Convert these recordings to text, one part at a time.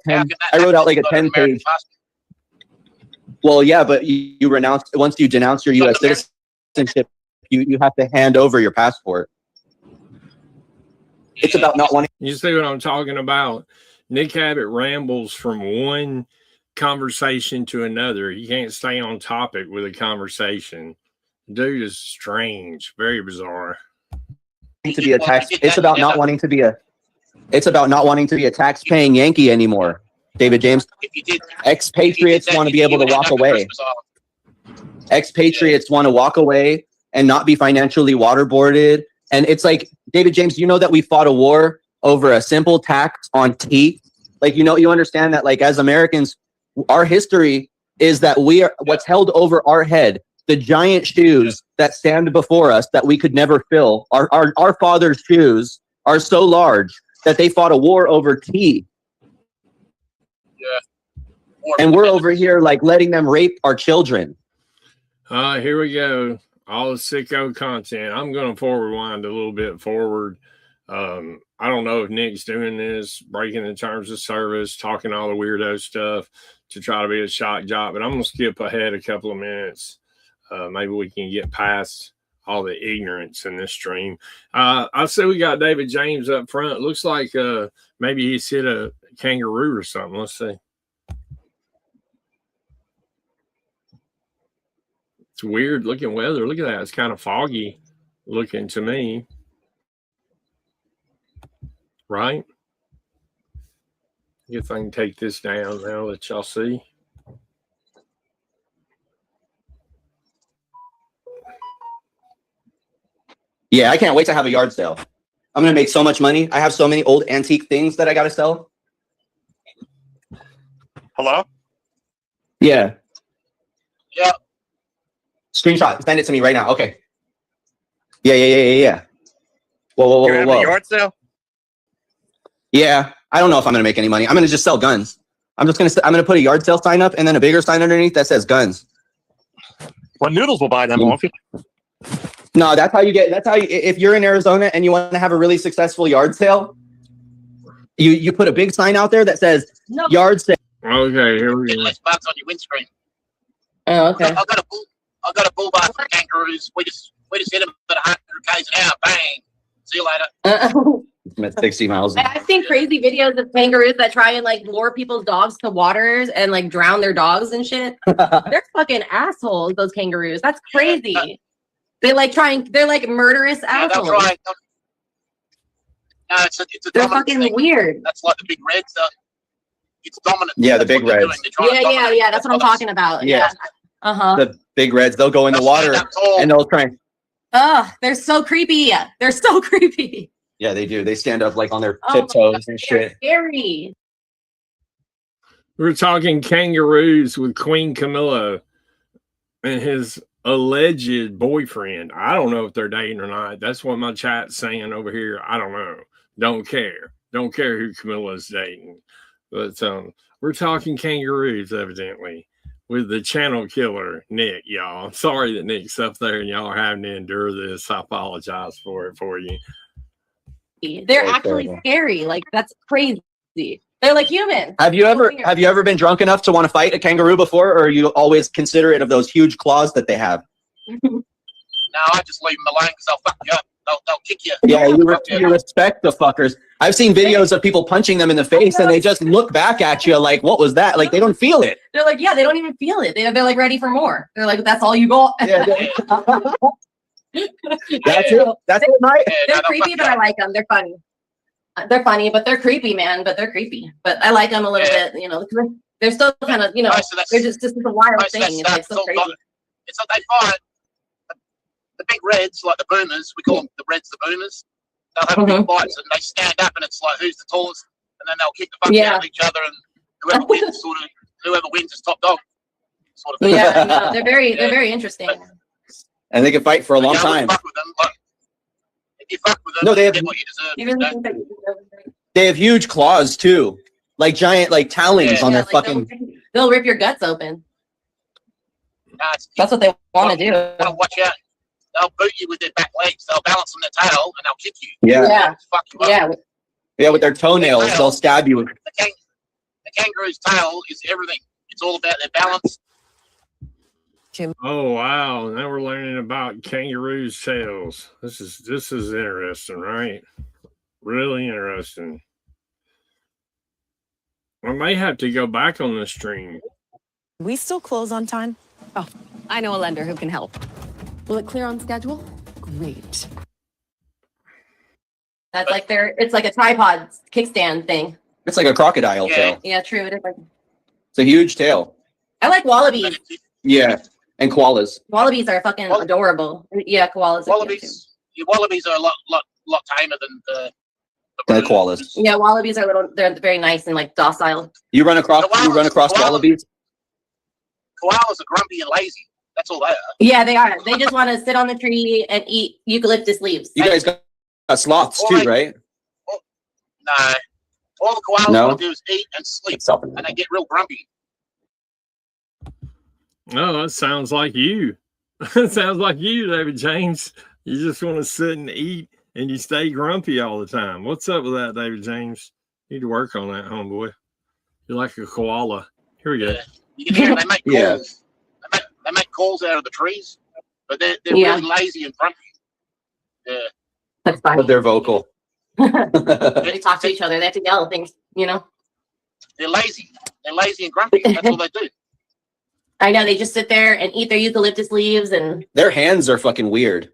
I wrote out like a 10-page. Well, yeah, but you renounce once you denounce your U.S. citizenship, you have to hand over your passport. It's about not wanting. You see what I'm talking about? Nick Abbott rambles from one conversation to another. He can't stay on topic with a conversation. Dude is strange, very bizarre. To be a tax. It's about not wanting to be a. It's about not wanting to be a tax-paying Yankee anymore. David James. Expatriates want to be able to walk away. Expatriates want to walk away and not be financially waterboarded. And it's like, David James, you know that we fought a war over a simple tax on tea. Like, you know, you understand that, like, as Americans, our history is that we are what's held over our head, the giant shoes that stand before us that we could never fill. Our father's shoes are so large that they fought a war over tea. Yeah. And we're over here like letting them rape our children. Here we go. All the sicko content. I'm going to forward wind a little bit forward. I don't know if Nick's doing this, breaking the terms of service, talking all the weirdo stuff to try to be a shock jock, but I'm going to skip ahead a couple of minutes. Maybe we can get past all the ignorance in this stream. I see we got David James up front. Looks like maybe he's hit a kangaroo or something. Let's see. It's weird looking weather. Look at that. It's kind of foggy looking to me. Right? I guess I can take this down now that y'all see. Yeah, I can't wait to have a yard sale. I'm going to make so much money. I have so many old antique things that I got to sell. Hello? Yeah. Yeah. Screenshot. Send it to me right now. Okay. Yeah. Whoa. You're having a yard sale? Yeah. I don't know if I'm going to make any money. I'm going to just sell guns. I'm going to put a yard sale sign up and then a bigger sign underneath that says guns. Well, Noodles will buy them off you. No, that's how you, if you're in Arizona and you want to have a really successful yard sale, you put a big sign out there that says yard sale. Okay, here we go. Less bugs on your windscreen. Oh, okay. I got a bull bar for kangaroos. We just hit them at 100 k's an hour. Bang. See you later. I'm at 60 miles. I've seen crazy videos of kangaroos that try and like lure people's dogs to waters and like drown their dogs and shit. They're fucking assholes, those kangaroos. That's crazy. They're like murderous assholes. No, it's a they're fucking thing. Weird. That's like the big reds. It's dominant. Yeah, the big reds. Yeah. That's what I'm talking about. Yeah. The big reds. They'll go in the water and they'll try. They're so creepy. They're so creepy. Yeah, they do. They stand up like on their tiptoes and shit. Scary. We're talking kangaroos with Queen Camilla and his alleged boyfriend. I don't know if they're dating or not. That's what my chat's saying over here. I don't know. Don't care who Camilla's dating. But we're talking kangaroos, evidently, with the channel killer, Nick, y'all. I'm sorry that Nick's up there and y'all are having to endure this. I apologize for it for you. They're actually scary. Like, that's crazy. They're like humans. Have you ever been drunk enough to want to fight a kangaroo before, or are you always considerate of those huge claws that they have? No, I just leave them alone because they'll fuck you up. They'll kick you. Yeah, you respect the fuckers. I've seen videos of people punching them in the face and they just look back at you like, what was that? Like, they don't feel it. They're like, yeah, they don't even feel it. They're like ready for more. They're like, that's all you got. Yeah, that's it. That's it, mate. They're creepy, but I like them. They're funny. They're funny, but they're creepy, man. But they're creepy. But I like them a little bit, you know. They're still kind of, you know, they're just a wild thing. It's like so crazy. It's like they fight the big reds, like the boomers. We call them the reds, the boomers. They'll have big fights and they stand up and it's like who's the tallest, and then they'll kick the fuck out of each other, and whoever wins is top dog. Sort of thing. Yeah, no, they're very interesting. And they can fight for a long time. Fuck with them, but if you fuck with them, no, they have what you deserve. They have huge claws too, like giant, like talons on their like fucking. They'll rip your guts open. That's what they want to do. Watch out. They'll boot you with their back legs. They'll balance on their tail and they'll kick you. Yeah. Fuck you up. Yeah, with their toenails, they'll stab you. The A kangaroo's tail is everything. It's all about their balance. Oh wow! Now we're learning about kangaroos' tails. This is interesting, right? Really interesting. I may have to go back on the stream. We still close on time? Oh, I know a lender who can help. Will it clear on schedule? Great. That's like it's like a tripod kickstand thing. It's like a crocodile tail. Yeah, true. It is like, it's a huge tail. I like wallabies. Yeah, and koalas. Wallabies are fucking adorable. Yeah, koalas. Wallabies are a lot tamer than the koalas. Yeah, wallabies are they're very nice and like docile. You run across wallabies? Koalas are grumpy and lazy. That's all they are. Yeah, they are. They just want to sit on the tree and eat eucalyptus leaves. You guys got sloths too, right? No. All the koalas want to do is eat and sleep, and they get real grumpy. Oh, that sounds like you. That sounds like you, David James. You just want to sit and eat, and you stay grumpy all the time. What's up with that, David James? You need to work on that, homeboy. You're like a koala. Here we go. You can hear they make calls. They make calls out of the trees, but they're really lazy and grumpy. Yeah. That's fine. But they're vocal. They talk to each other. They have to yell things, you know? They're lazy. They're lazy and grumpy. That's all they do. I know. They just sit there and eat their eucalyptus leaves, and their hands are fucking weird.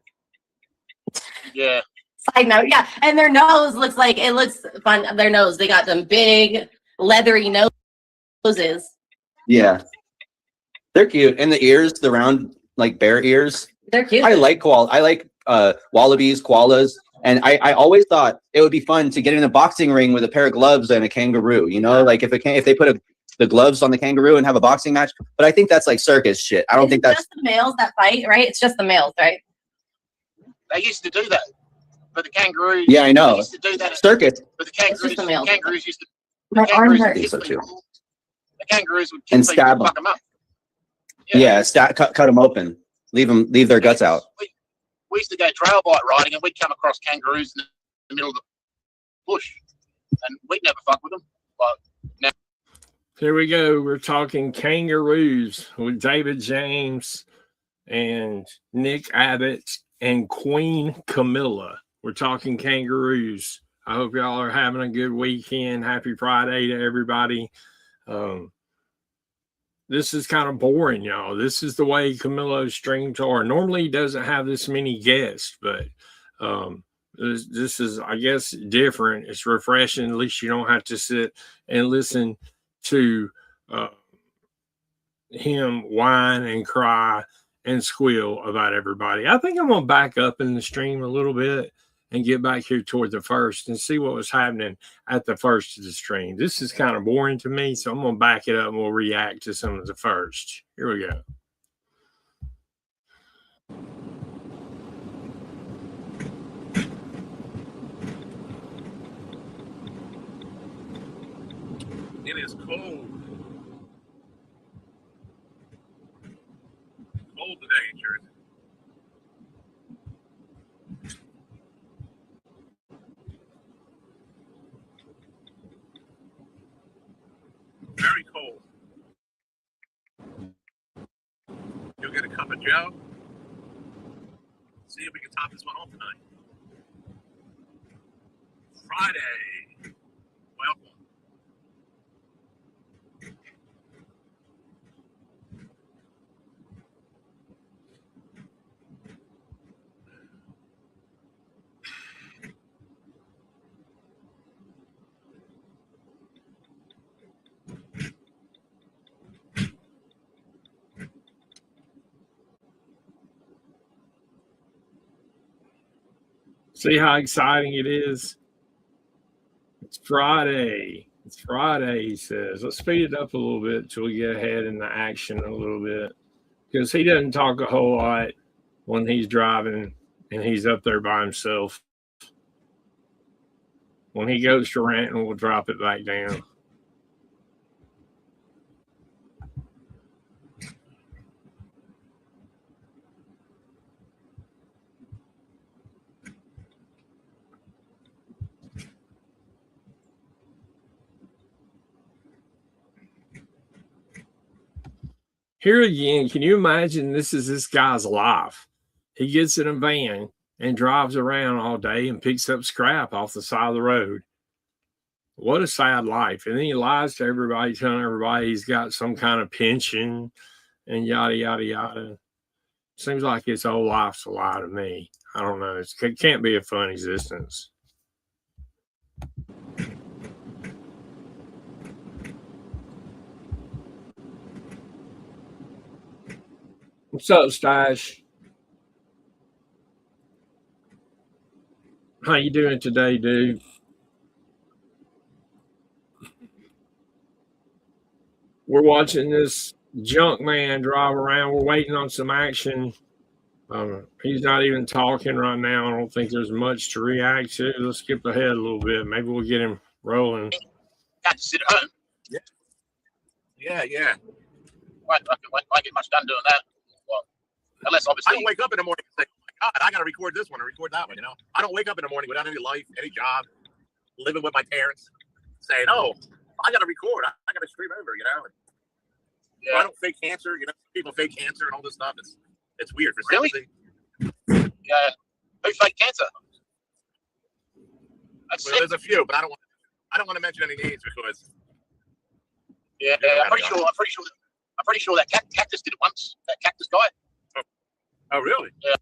Yeah. Side note, yeah. And their nose looks fun. Their nose, they got them big, leathery noses. Yeah. They're cute. And the ears, the round, like bear ears. They're cute. I like wallabies, koalas. And I always thought it would be fun to get in a boxing ring with a pair of gloves and a kangaroo, you know, like if they put the gloves on the kangaroo and have a boxing match. But I think that's like circus shit. I don't think that's just the males that fight, right? It's just the males, right? They used to do that. But the kangaroos. Yeah, I know. Used to do that. Circus. But the kangaroos used to. My arm hurts. The kangaroos would and stab them. Fuck them up. Yeah, cut them open. Leave their guts out. We used to go trail bike riding, and we'd come across kangaroos in the middle of the bush, and we'd never fuck with them. But now, here we go. We're talking kangaroos with David James and Nick Abbott and Queen Camilla. We're talking kangaroos. I hope y'all are having a good weekend. Happy Friday to everybody. This is kind of boring, y'all. This is the way Camilo's streams are. Normally, he doesn't have this many guests, but this is, I guess, different. It's refreshing. At least you don't have to sit and listen to him whine and cry and squeal about everybody. I think I'm going to back up in the stream a little bit and get back here toward the first and see what was happening at the first of the stream. This is kind of boring to me, so I'm going to back it up and we'll react to some of the first. Here we go. It is cold. Cold today in Jersey. Very cold. You'll get a cup of Joe. See if we can top this one off tonight. Friday. Welcome. See how exciting it is? It's Friday. It's Friday, he says. Let's speed it up a little bit till we get ahead in the action a little bit. Because he doesn't talk a whole lot when he's driving and he's up there by himself. When he goes to ranting, we'll drop it back down. Here again, can you imagine this is this guy's life? He gets in a van and drives around all day and picks up scrap off the side of the road. What a sad life. And then he lies to everybody, telling everybody he's got some kind of pension and yada, yada, yada. Seems like his whole life's a lie to me. I don't know. It can't be a fun existence. What's up, Stash? How you doing today, dude? We're watching this junk man drive around. We're waiting on some action. He's not even talking right now. I don't think there's much to react to. Let's skip ahead a little bit. Maybe we'll get him rolling. Got to sit at home. Yeah. Won't get much done doing that. Well, unless obviously. I don't wake up in the morning and say, oh my God, I got to record this one or record that one, I don't wake up in the morning without any life, any job, living with my parents, saying, oh, I got to record. I got to stream over, Yeah. So I don't fake cancer. People fake cancer and all this stuff. It's weird. For really? Yeah. Who fake cancer? Well, there's a few, but I don't want to mention any names because. Yeah, I'm pretty sure that cactus did it once. That cactus guy. Oh, really? Yeah.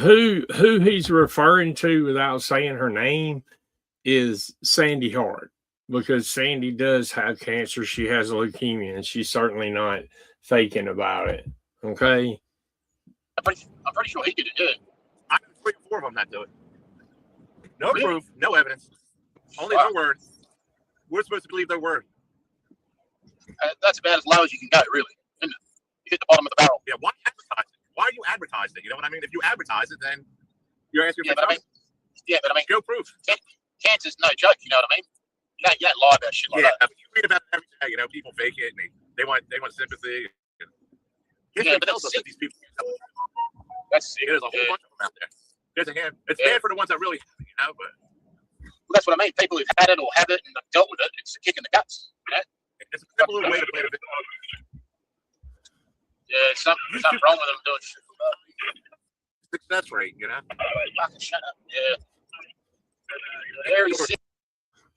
Who he's referring to without saying her name is Sandy Hart, because Sandy does have cancer. She has leukemia, and she's certainly not faking about it. Okay. I'm pretty sure he did it. Yeah. I know 3 or 4 of them that do it. No proof, no evidence, only their word. We're supposed to believe their word. That's about as low as you can go, really. Isn't it? You hit the bottom of the barrel. Yeah. Why advertise it? Why are you advertising it? You know what I mean? If you advertise it, then you're asking for trouble. But I mean, show proof. Cancer's no joke. You know what I mean? You don't lie about shit like that. You read about it every day. People fake it, and they want sympathy. But tells us that these people. There's a whole bunch of them out there. There's a hand. It's bad for the ones that really have it, but. Well, that's what I mean. People who've had it or have it and have dealt with it, it's a kick in the guts. It's a simple way to play the video. Yeah, something wrong with them doing shit. Success rate, Fucking shut up. Yeah. Very sick.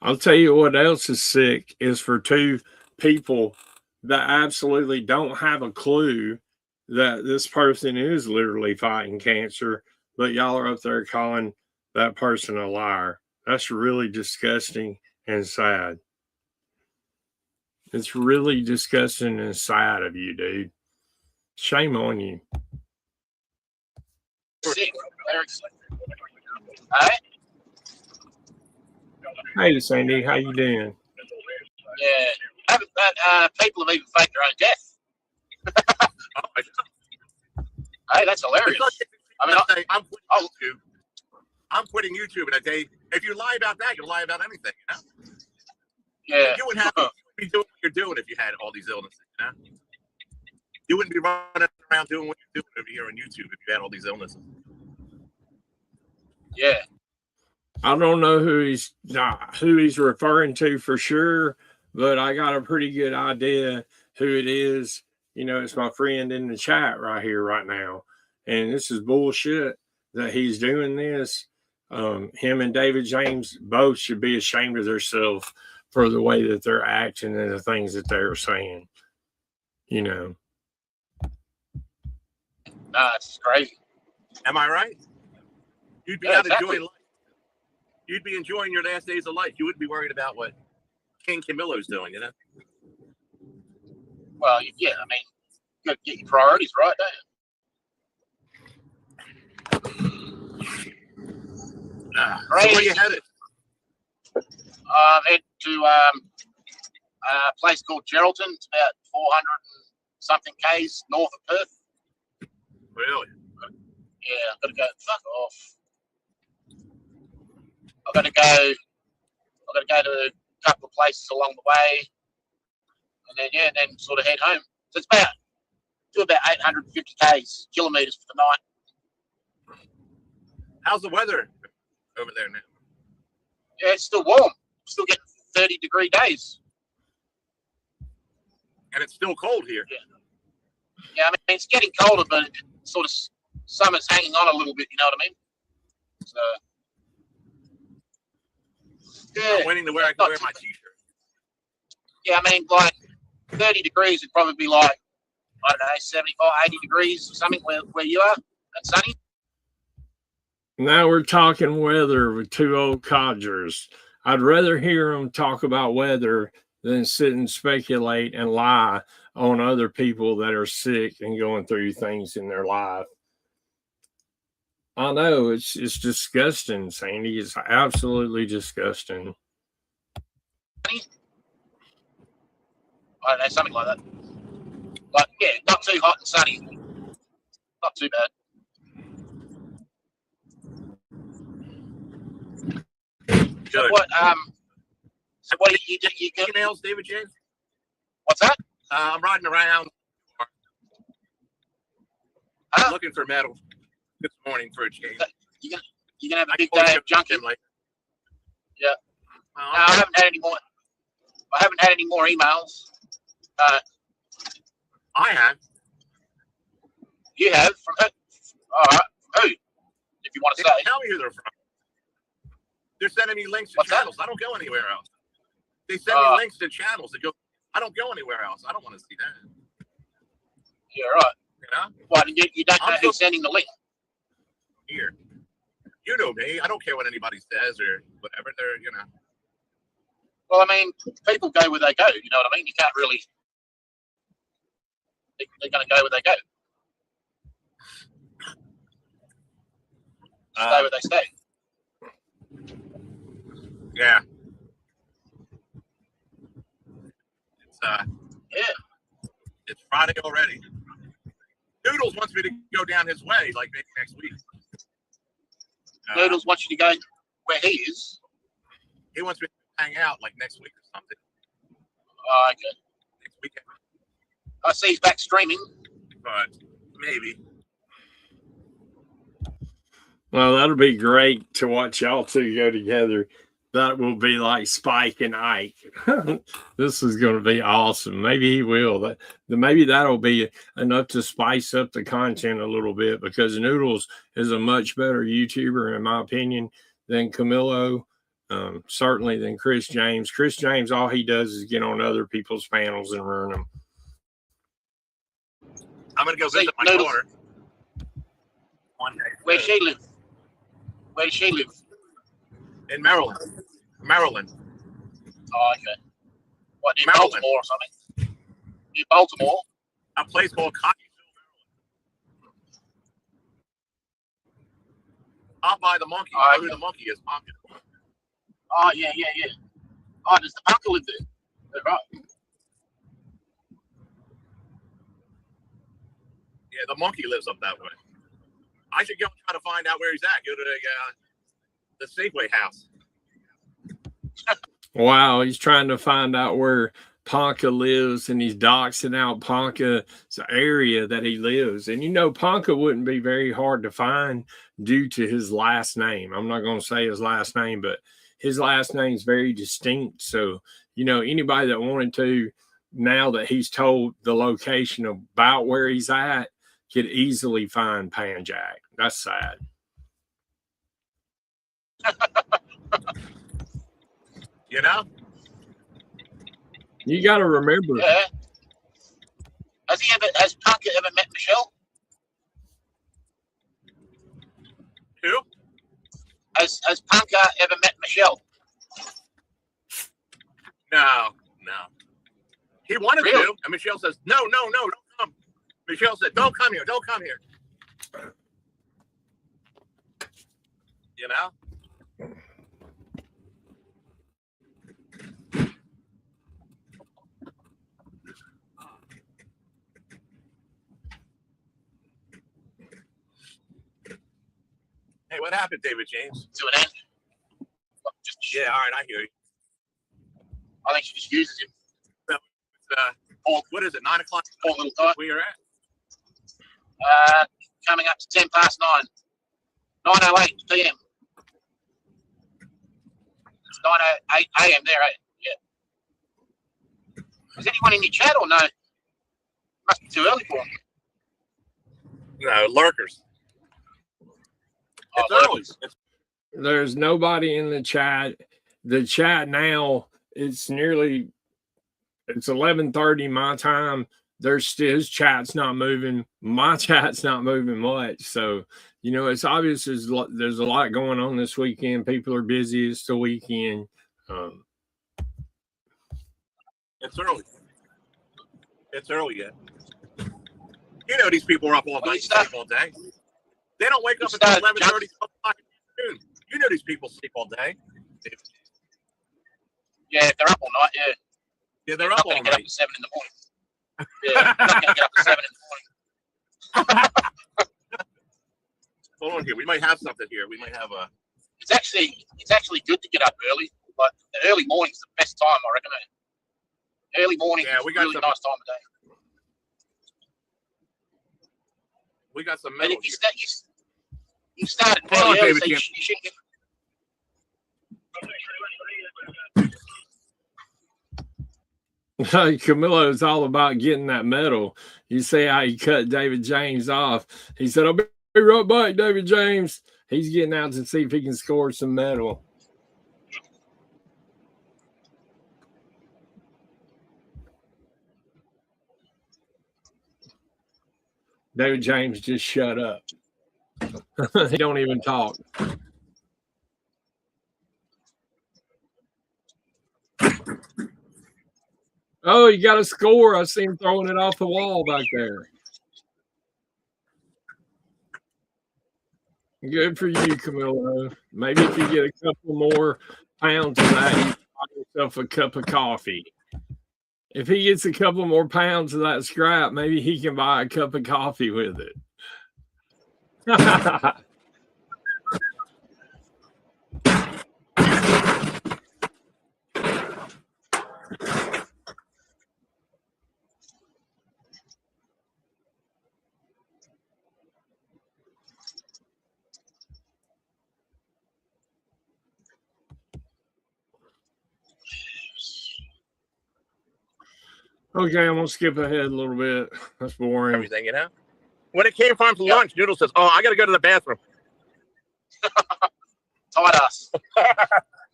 I'll tell you what else is sick is for 2 people that absolutely don't have a clue that this person is literally fighting cancer, but y'all are up there calling that person a liar. That's really disgusting and sad. It's really disgusting and sad of you, dude. Shame on you. Sick. Very sick. All right. Hey, Sandy, how you doing? Yeah. People have even faked their own death. Hey, that's hilarious. I mean, I'm quitting YouTube in a day. If you lie about that, you'll lie about anything, Yeah. You wouldn't be doing what you're doing if you had all these illnesses, You wouldn't be running around doing what you're doing over here on YouTube if you had all these illnesses. Yeah. I don't know who he's referring to for sure, but I got a pretty good idea who it is. It's my friend in the chat right here, right now. And this is bullshit that he's doing this. Him and David James both should be ashamed of themselves for the way that they're acting and the things that they're saying. Nah, it's crazy. Am I right? You'd be out enjoying life. You'd be enjoying your last days of life. You wouldn't be worried about what King Camilo's doing, Well, yeah, I mean, you got to get your priorities right, don't you? So where you headed? Head to a place called Geraldton. It's about 400 and something k's north of Perth. Really? Yeah, I've got to go. Fuck off. I've got to go to a couple of places along the way, and then sort of head home. So it's about 850 kilometers for the night. How's the weather over there now? Yeah, it's still warm. Still getting 30-degree days. and it's still cold here. Yeah, I mean, it's getting colder, but it sort of summer's hanging on a little bit, you know what I mean? So, yeah. I'm waiting to where I can wear my t-shirt. Yeah, I mean, like 30 degrees would probably be like, I don't know, 75, 80 degrees or something where you are, and sunny. Now we're talking weather with two old codgers. I'd rather hear them talk about weather than sit and speculate and lie on other people that are sick and going through things in their life. I know it's disgusting, Sandy. It's absolutely disgusting. I don't know, something like that. Like, yeah, not too hot and sunny. Not too bad. Good. So what do you get? Emails, David James? What's that? I'm riding around looking for metal this morning for a change. You're gonna have a big day of junking. Yeah. No, I haven't had any more. I haven't had any more emails. I have. You have from who? All right. Who? If you want to say. Tell me who they're from. They're sending me links to channels. I don't go anywhere else. They send me links to channels that go. I don't go anywhere else. I don't want to see that. Yeah, right. You know? Well, you don't know who's sending the link. Here. You know me. I don't care what anybody says or whatever. They're, you know. Well, I mean, people go where they go. You know what I mean? You can't really. They're going to go where they go. Stay where they stay. Yeah. It's Friday already. Noodles wants me to go down his way, like maybe next week. Noodles wants you to go where he is. He wants me to hang out like next week or something. Oh, okay. Next weekend. I see he's back streaming. But maybe. Well, that'll be great to watch y'all two go together. That will be like Spike and Ike. This is going to be awesome. Maybe he will. Maybe that'll be enough to spice up the content a little bit, because Noodles is a much better YouTuber, in my opinion, than Camilo. Certainly than Chris James. Chris James, all he does is get on other people's panels and ruin them. I'm going to go visit my daughter. One day. Where she live? Where does she live? In Maryland. Oh, okay. What, near Baltimore or something? Near Baltimore? A place called Cottonville, Maryland. Out by the monkey. I know who the monkey is. Oh, yeah. Oh, does the punker live there? That's right. Yeah, the monkey lives up that way. I should go try to find out where he's at. Go to the Safeway house. Wow, he's trying to find out where Ponca lives, and he's doxing out Ponca's area that he lives. And you know, Ponca wouldn't be very hard to find due to his last name. I'm not going to say his last name, but his last name is very distinct. So, you know, anybody that wanted to, now that he's told the location about where he's at, could easily find Panjack. That's sad. You know? You got to remember. Yeah. Has Punker ever met Michelle? Who? Has Punker ever met Michelle? No. He wanted to, and Michelle says, no, don't come. Michelle said, don't come here. You know? Hey, what happened, David James? To an end. Yeah, all right, I hear you. I think she just uses him. What is it, 9 o'clock? Poor little guy. Where you're at? Coming up to 9:10. 9:08 p.m. It's 9:08 a.m. there, eh? Yeah. Is anyone in your chat or no? Must be too early for them. No, lurkers. It's early. There's nobody in the chat. The chat now, it's 11:30 my time. There's still, his chat's not moving. My chat's not moving much. So, you know, it's obvious there's a lot going on this weekend. People are busy. It's the weekend. It's early. It's early yet. You know, these people are up all night, sleep all day. They don't wake up until 11:30 o'clock in noon. You know, these people sleep all day. Yeah, if they're up all night, yeah. Yeah, they're up all night. Get up at 7 in the morning. Yeah, not going to get up at 7 in the morning. Hold on here. We might have something here. We might have a. It's actually good to get up early, but the early morning's the best time, I reckon. Early morning is a really nice time of day. We got some And metal. if you started fairly early, so you shouldn't get. Camilo is all about getting that medal. You see how he cut David James off. He said, I'll be right back, David James. He's getting out to see if he can score some medal. David James just shut up. He don't even talk. Oh, he got a score. I see him throwing it off the wall back there. Good for you, Camilo. Maybe if you get a couple more pounds of that, you can buy yourself a cup of coffee. If he gets a couple more pounds of that scrap, maybe he can buy a cup of coffee with it. Okay, I'm gonna skip ahead a little bit. That's boring. Everything, you know. When it came time for lunch, Noodle says, "Oh, I got to go to the bathroom." Tight us.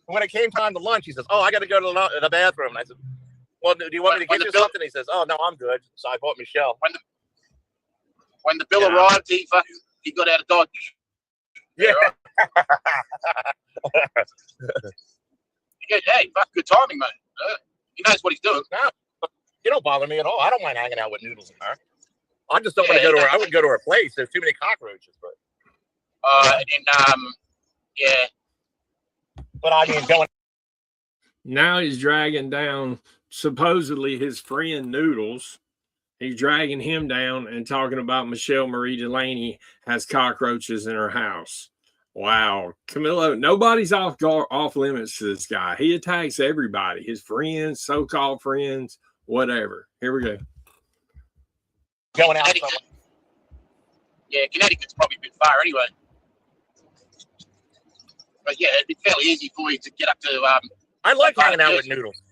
When it came time to lunch, he says, "Oh, I got to go to the bathroom." And I said, "Well, do you want me to get you something?" He says, "Oh, no, I'm good." So I bought Michelle. When the bill arrived, he got out of Dodge. Yeah. He goes, "Hey, fuck, good timing, mate." He knows what he's doing. No, you don't bother me at all. I don't mind hanging out with Noodles and her. I just don't want to go to her. I wouldn't go to her place. There's too many cockroaches. But yeah. But I mean, going. Now he's dragging down supposedly his friend Noodles. He's dragging him down and talking about Michelle Marie Delaney has cockroaches in her house. Wow. Camilo, nobody's off limits to this guy. He attacks everybody, his friends, so-called friends, whatever. Here we go. Going out. Yeah, Connecticut's probably a bit far anyway. But yeah, it'd be fairly easy for you to get up to. I like hanging out with Noodles.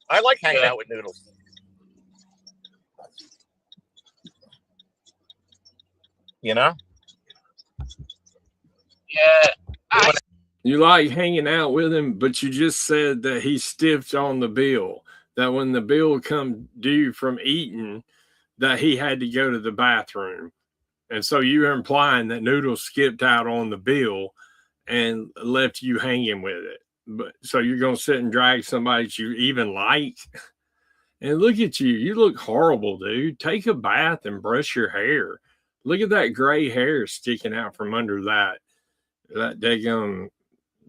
I like hanging out with Noodles. You know? Yeah. You like hanging out with him, but you just said that he stiffed on the bill. That when the bill come due from eating, that he had to go to the bathroom. And so you're implying that Noodles skipped out on the bill and left you hanging with it. But so you're going to sit and drag somebody that you even like? And look at you. You look horrible, dude. Take a bath and brush your hair. Look at that gray hair sticking out from under that daggum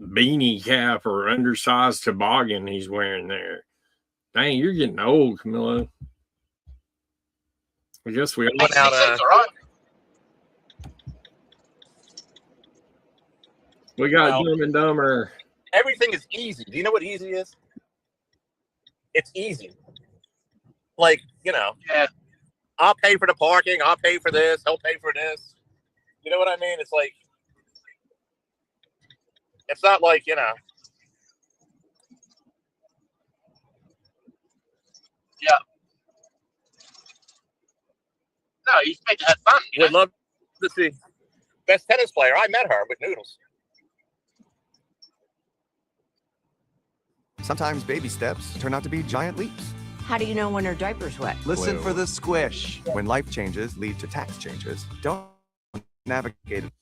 beanie cap or undersized toboggan he's wearing there. Dang, you're getting old, Camilo. I guess we all out. We got Dumb and Dumber. Everything is easy. Do you know what easy is? It's easy. Like, you know, I'll pay for the parking. I'll pay for this. He'll pay for this. You know what I mean? It's like, it's not like, you know. Yeah. No, he's meant to have fun. Would love to see best tennis player. I met her with Noodles. Sometimes baby steps turn out to be giant leaps. How do you know when her diaper's wet? Listen for the squish. When life changes lead to tax changes, don't navigate it.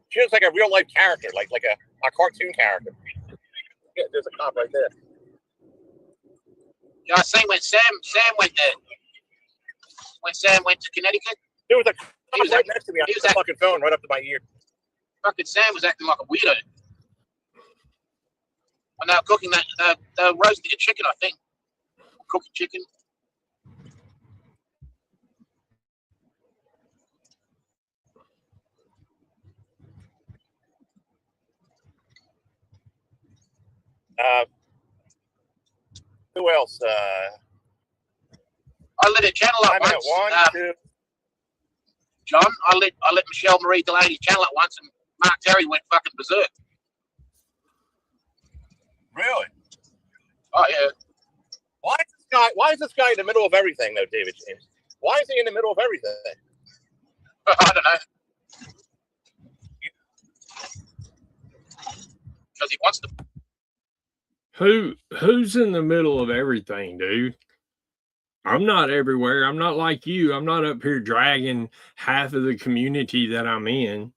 She looks like a real life character, like a cartoon character. Yeah, there's a cop right there. Yeah, I seen when Sam went there. When Sam went to Connecticut, There was a cop right next to me. I had the fucking phone right up to my ear. fucking Sam was acting like a weirdo. And they were cooking that, they were roasting a chicken, I think. Cooking chicken. Who else? I lit a channel up once. John, I lit Michelle Marie Delaney's channel up once, and Mark Terry went fucking berserk. Really? Oh yeah. Why is this guy in the middle of everything, though, David James? Why is he in the middle of everything? I don't know. Because he wants to. Who's in the middle of everything, dude? I'm not everywhere. I'm not like you. I'm not up here dragging half of the community that I'm in.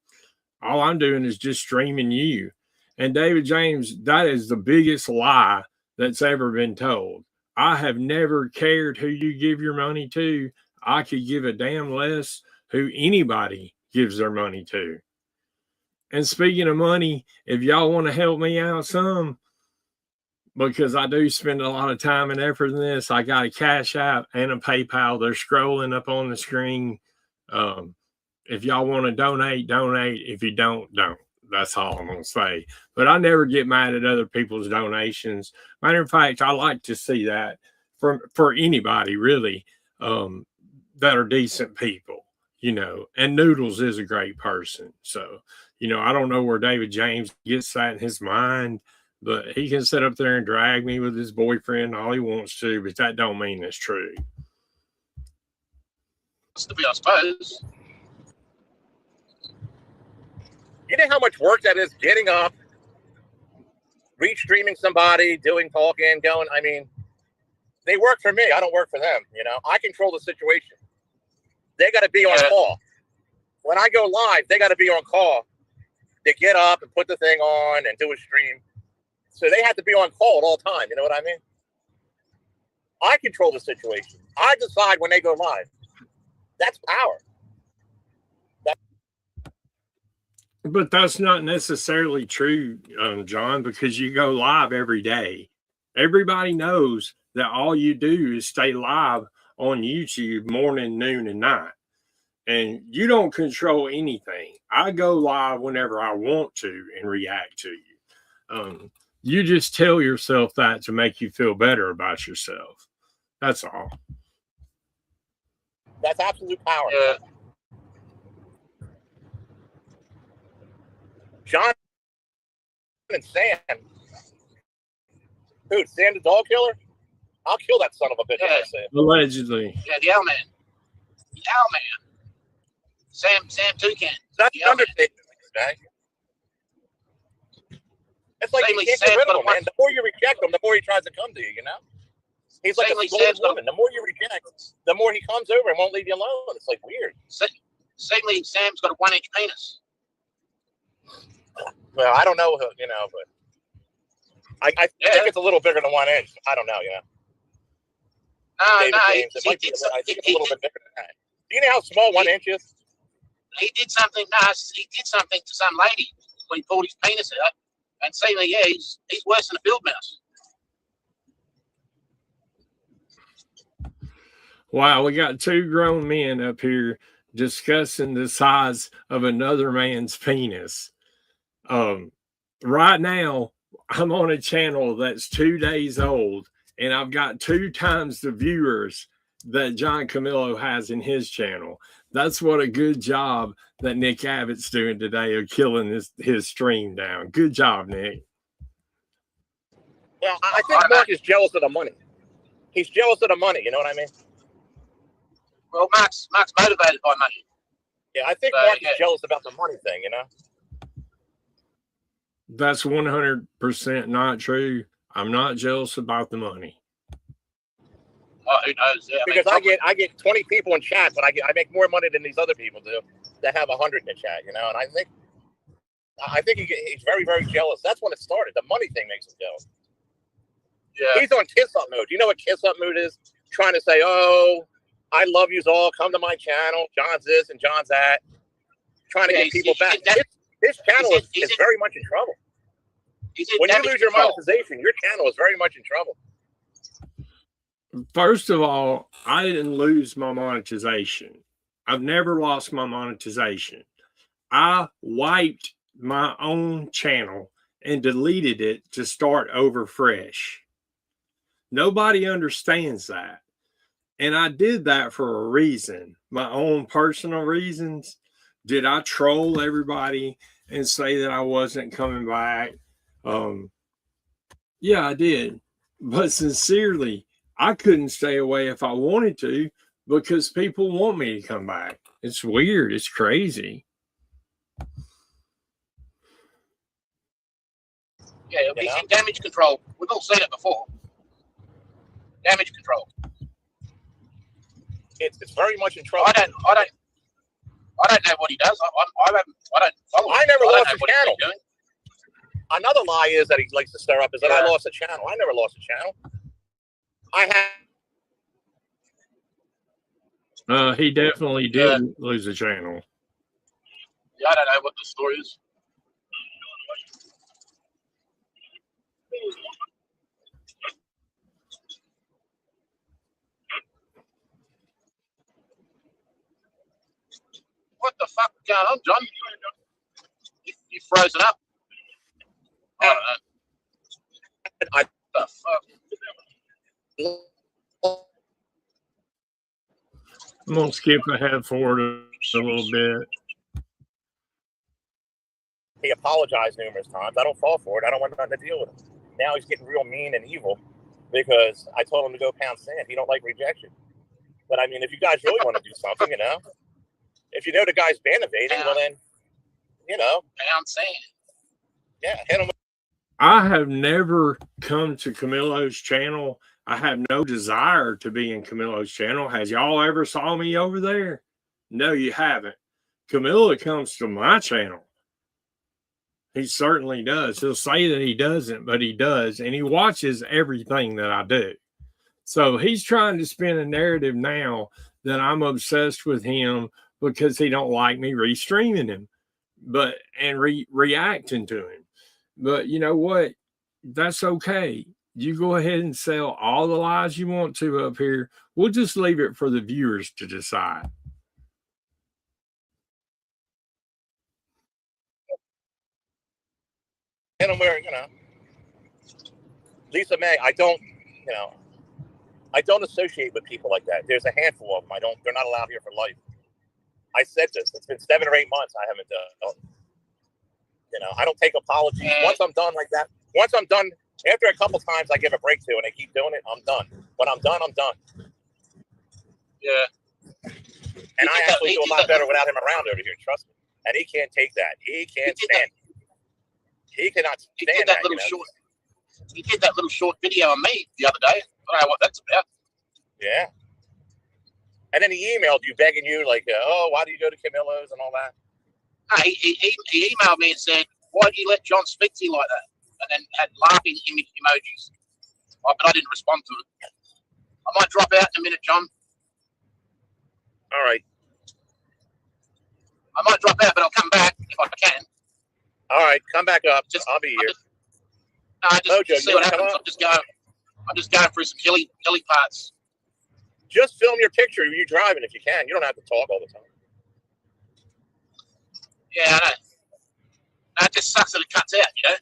All I'm doing is just streaming you. And David James, that is the biggest lie that's ever been told. I have never cared who you give your money to. I could give a damn less who anybody gives their money to. And speaking of money, if y'all want to help me out some, because I do spend a lot of time and effort in this, I got a Cash App and a PayPal. They're scrolling up on the screen. If y'all want to donate, donate. If you don't, don't. That's all I'm going to say. But I never get mad at other people's donations. Matter of fact, I like to see that for anybody, really, that are decent people, you know. And Noodles is a great person. So, you know, I don't know where David James gets that in his mind, but he can sit up there and drag me with his boyfriend all he wants to, but that don't mean it's true. To be, I suppose. You know how much work that is, getting up, restreaming somebody, doing talking, going. I mean, they work for me. I don't work for them. You know, I control the situation. They got to be on call. When I go live, they got to be on call. They get up and put the thing on and do a stream. So they have to be on call at all time. You know what I mean? I control the situation. I decide when they go live. That's power. But that's not necessarily true, John, because you go live every day. Everybody knows that all you do is stay live on YouTube morning, noon, and night. And you don't control anything. I go live whenever I want to and react to you. You just tell yourself that to make you feel better about yourself. That's all. That's absolute power. John and Sam. Dude, Sam the dog killer? I'll kill that son of a bitch. Yeah. Allegedly. Yeah, the Owl Man. The Owl Man. Sam Toucan. That's the understatement, man. It's like you can't get rid of him, man. The more you reject him, the more he tries to come to you, you know? He's like a spoiled woman. The more you reject, the more he comes over and won't leave you alone. It's like weird. Secondly, Sam's got a 1-inch penis. Well, I don't know, you know, but I think it's a little bigger than 1 inch. I don't know, you know. I think it's a little bit bigger than that. Do you know how small 1 inch is? He did something. He did something to some lady when he pulled his penis out, and seemingly, yeah, he's worse than a field mouse. Wow, we got two grown men up here discussing the size of another man's penis. Right now, I'm on a channel that's 2 days old, and I've got 2 times the viewers that John Camillo has in his channel. That's what a good job that Nick Abbott's doing today of killing his stream down. Good job, Nick. Well, I think Mark is jealous of the money. He's jealous of the money. You know what I mean? Well, Mark's motivated by money. Yeah, I think Mark is jealous about the money thing. You know. That's 100% not true. I'm not jealous about the money. Oh, who knows? Yeah, because I get 20 people in chat, but I make more money than these other people do that have 100 in the chat. You know, and I think he's very, very jealous. That's when it started. The money thing makes him jealous. Yeah. He's on kiss up mode. You know what kiss up mode is? Trying to say, oh, I love you all. Come to my channel. John's this and John's that. Trying to get people back. His channel is very much in trouble. When you lose your monetization, your channel is very much in trouble. First of all, I didn't lose my monetization. I've never lost my monetization. I wiped my own channel and deleted it to start over fresh. Nobody understands that. And I did that for a reason, my own personal reasons. Did I troll everybody and say that I wasn't coming back? Yeah, I did. But sincerely, I couldn't stay away if I wanted to because people want me to come back. It's weird. It's crazy. Yeah, it's in damage control. We've all seen it before. Damage control. It's very much in trouble. I don't know what he does. I don't follow him. I never lost a channel. Another lie is that he likes to stir up is that I lost a channel. I never lost a channel. He definitely did lose a channel. Yeah, I don't know what the story is. What the fuck is going on, John? You frozen up? I don't know. What the fuck? I'm going to skip ahead forward a little bit. He apologized numerous times. I don't fall for it. I don't want nothing to deal with him. Now he's getting real mean and evil because I told him to go pound sand. He don't like rejection. But I mean, if you guys really want to do something, you know, if you know the guy's band evading, well then, you know, pound sand. Yeah, hit him. I have never come to Camillo's channel. I have no desire to be in Camillo's channel. Has y'all ever saw me over there? No, you haven't. Camillo comes to my channel. He certainly does. He'll say that he doesn't, but he does. And he watches everything that I do. So he's trying to spin a narrative now that I'm obsessed with him because he don't like me restreaming him and reacting to him. But you know what? That's okay. You go ahead and sell all the lies you want to up here. We'll just leave it for the viewers to decide. And I'm wearing, you know, Lisa May, I don't associate with people like that. There's a handful of them. They're not allowed here for life. I said this. It's been 7 or 8 months. I haven't done. You know, I don't take apologies. Once I'm done like that, after a couple times I give a break to and they keep doing it, I'm done. When I'm done, I'm done. Yeah. And I actually do a lot better without him around over here, trust me. And he can't take that. He can't stand it. He cannot stand that. He did that little short video on me the other day. I don't know what that's about. Yeah. And then he emailed you, begging you, like, oh, why do you go to Camillo's and all that? He emailed me and said, why do you let John speak to you like that? And then had laughing emojis. But I didn't respond to it. I might drop out in a minute, John. All right. I might drop out, but I'll come back if I can. All right, come back up. I'll be here. Just see what happens. I'm just going through some hilly parts. Just film your picture of you driving if you can. You don't have to talk all the time. Yeah, I know. That just sucks that it cuts out, you know?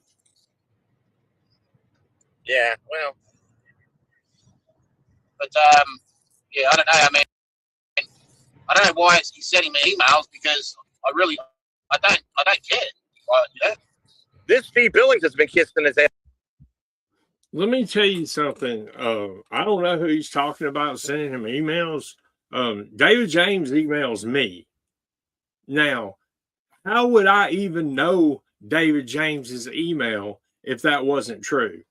Yeah, well. But, yeah, I don't know. I mean, I don't know why he's sending me emails because I don't care. You know? This Steve Billings has been kissing his ass. Let me tell you something. I don't know who he's talking about sending him emails. David James emails me. Now, how would I even know David James's email if that wasn't true?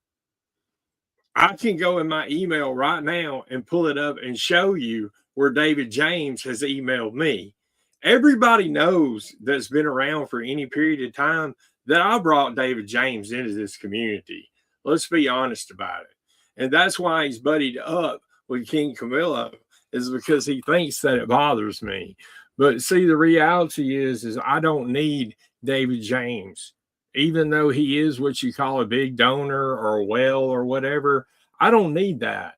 I can go in my email right now and pull it up and show you where David James has emailed me. Everybody knows that's been around for any period of time that I brought David James into this community. Let's be honest about it. And that's why he's buddied up with King Camilo, is because he thinks that it bothers me. But see, the reality is I don't need David James. Even though he is what you call a big donor or a whale or whatever, I don't need that.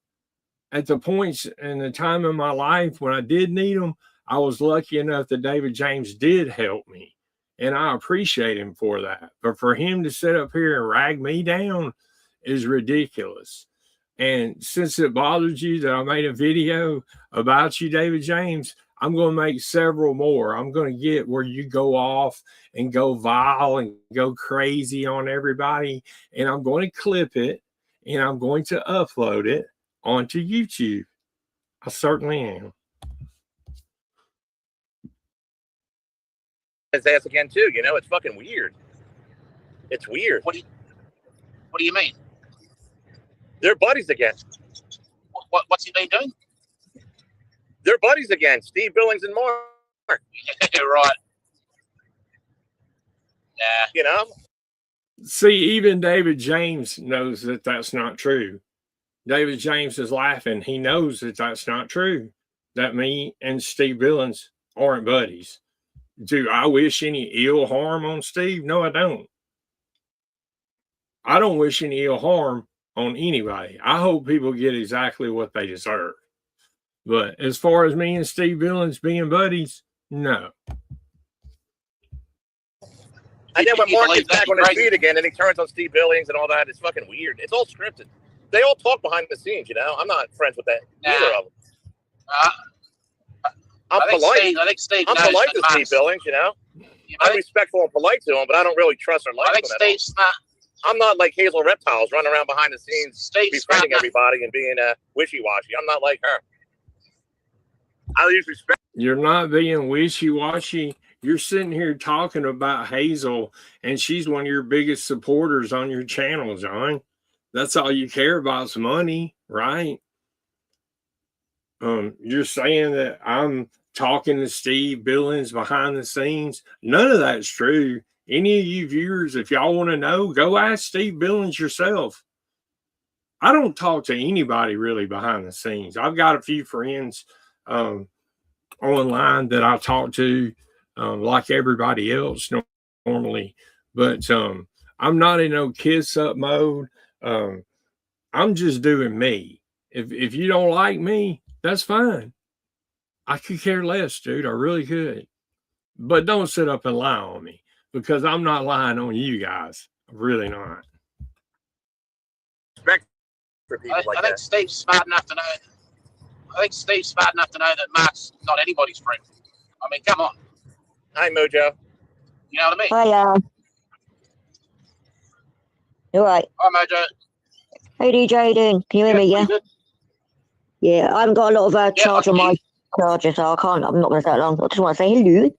At the points in the time of my life when I did need him, I was lucky enough that David James did help me. And I appreciate him for that. But for him to sit up here and rag me down is ridiculous. And since it bothers you that I made a video about you, David James, I'm going to make several more. I'm going to get where you go off and go vile and go crazy on everybody. And I'm going to clip it and I'm going to upload it onto YouTube. I certainly am. His ass again too, you know, it's fucking weird. It's weird. What do you mean? They're buddies again. What's he been doing? They're buddies again. Steve Billings and Mark. Yeah, right. Yeah. You know? See, even David James knows that that's not true. David James is laughing. He knows that that's not true. That me and Steve Billings aren't buddies. Do I wish any ill harm on Steve? No, I don't. I don't wish any ill harm on anybody. I hope people get exactly what they deserve. But as far as me and Steve Billings being buddies, no. And then when Mark gets back on his feet again and he turns on Steve Billings and all that, it's fucking weird. It's all scripted. They all talk behind the scenes, you know? I'm not friends with that either of them. I'm polite. I'm polite to Steve Billings, you know? I'm respectful and polite to him, but I don't really trust or like him at all. I'm not like Hazel Reptiles running around behind the scenes, befriending everybody and being wishy-washy. I'm not like her. I use respect. You're not being wishy-washy. You're sitting here talking about Hazel, and she's one of your biggest supporters on your channel, John. That's all you care about is money, right? You're saying that I'm talking to Steve Billings behind the scenes. None of that's true. Any of you viewers, if y'all want to know, go ask Steve Billings yourself. I don't talk to anybody really behind the scenes. I've got a few friends online that I talk to like everybody else normally. But I'm not in no kiss up mode. I'm just doing me. If you don't like me, that's fine. I could care less, dude. I really could. But don't sit up and lie on me, because I'm not lying on you guys. I'm really not. Respect for people like I think Steve's smart enough to know. I think Steve's smart enough to know that Mark's not anybody's friend. I mean, come on. Hi, Mojo. You know what I mean? Hi, you all right? Hi, Mojo. Hey, DJ, how you doing? Can you hear me, yeah? Yeah, I haven't got a lot of charge on my charger, so I'm not going to stay long. I just want to say hello.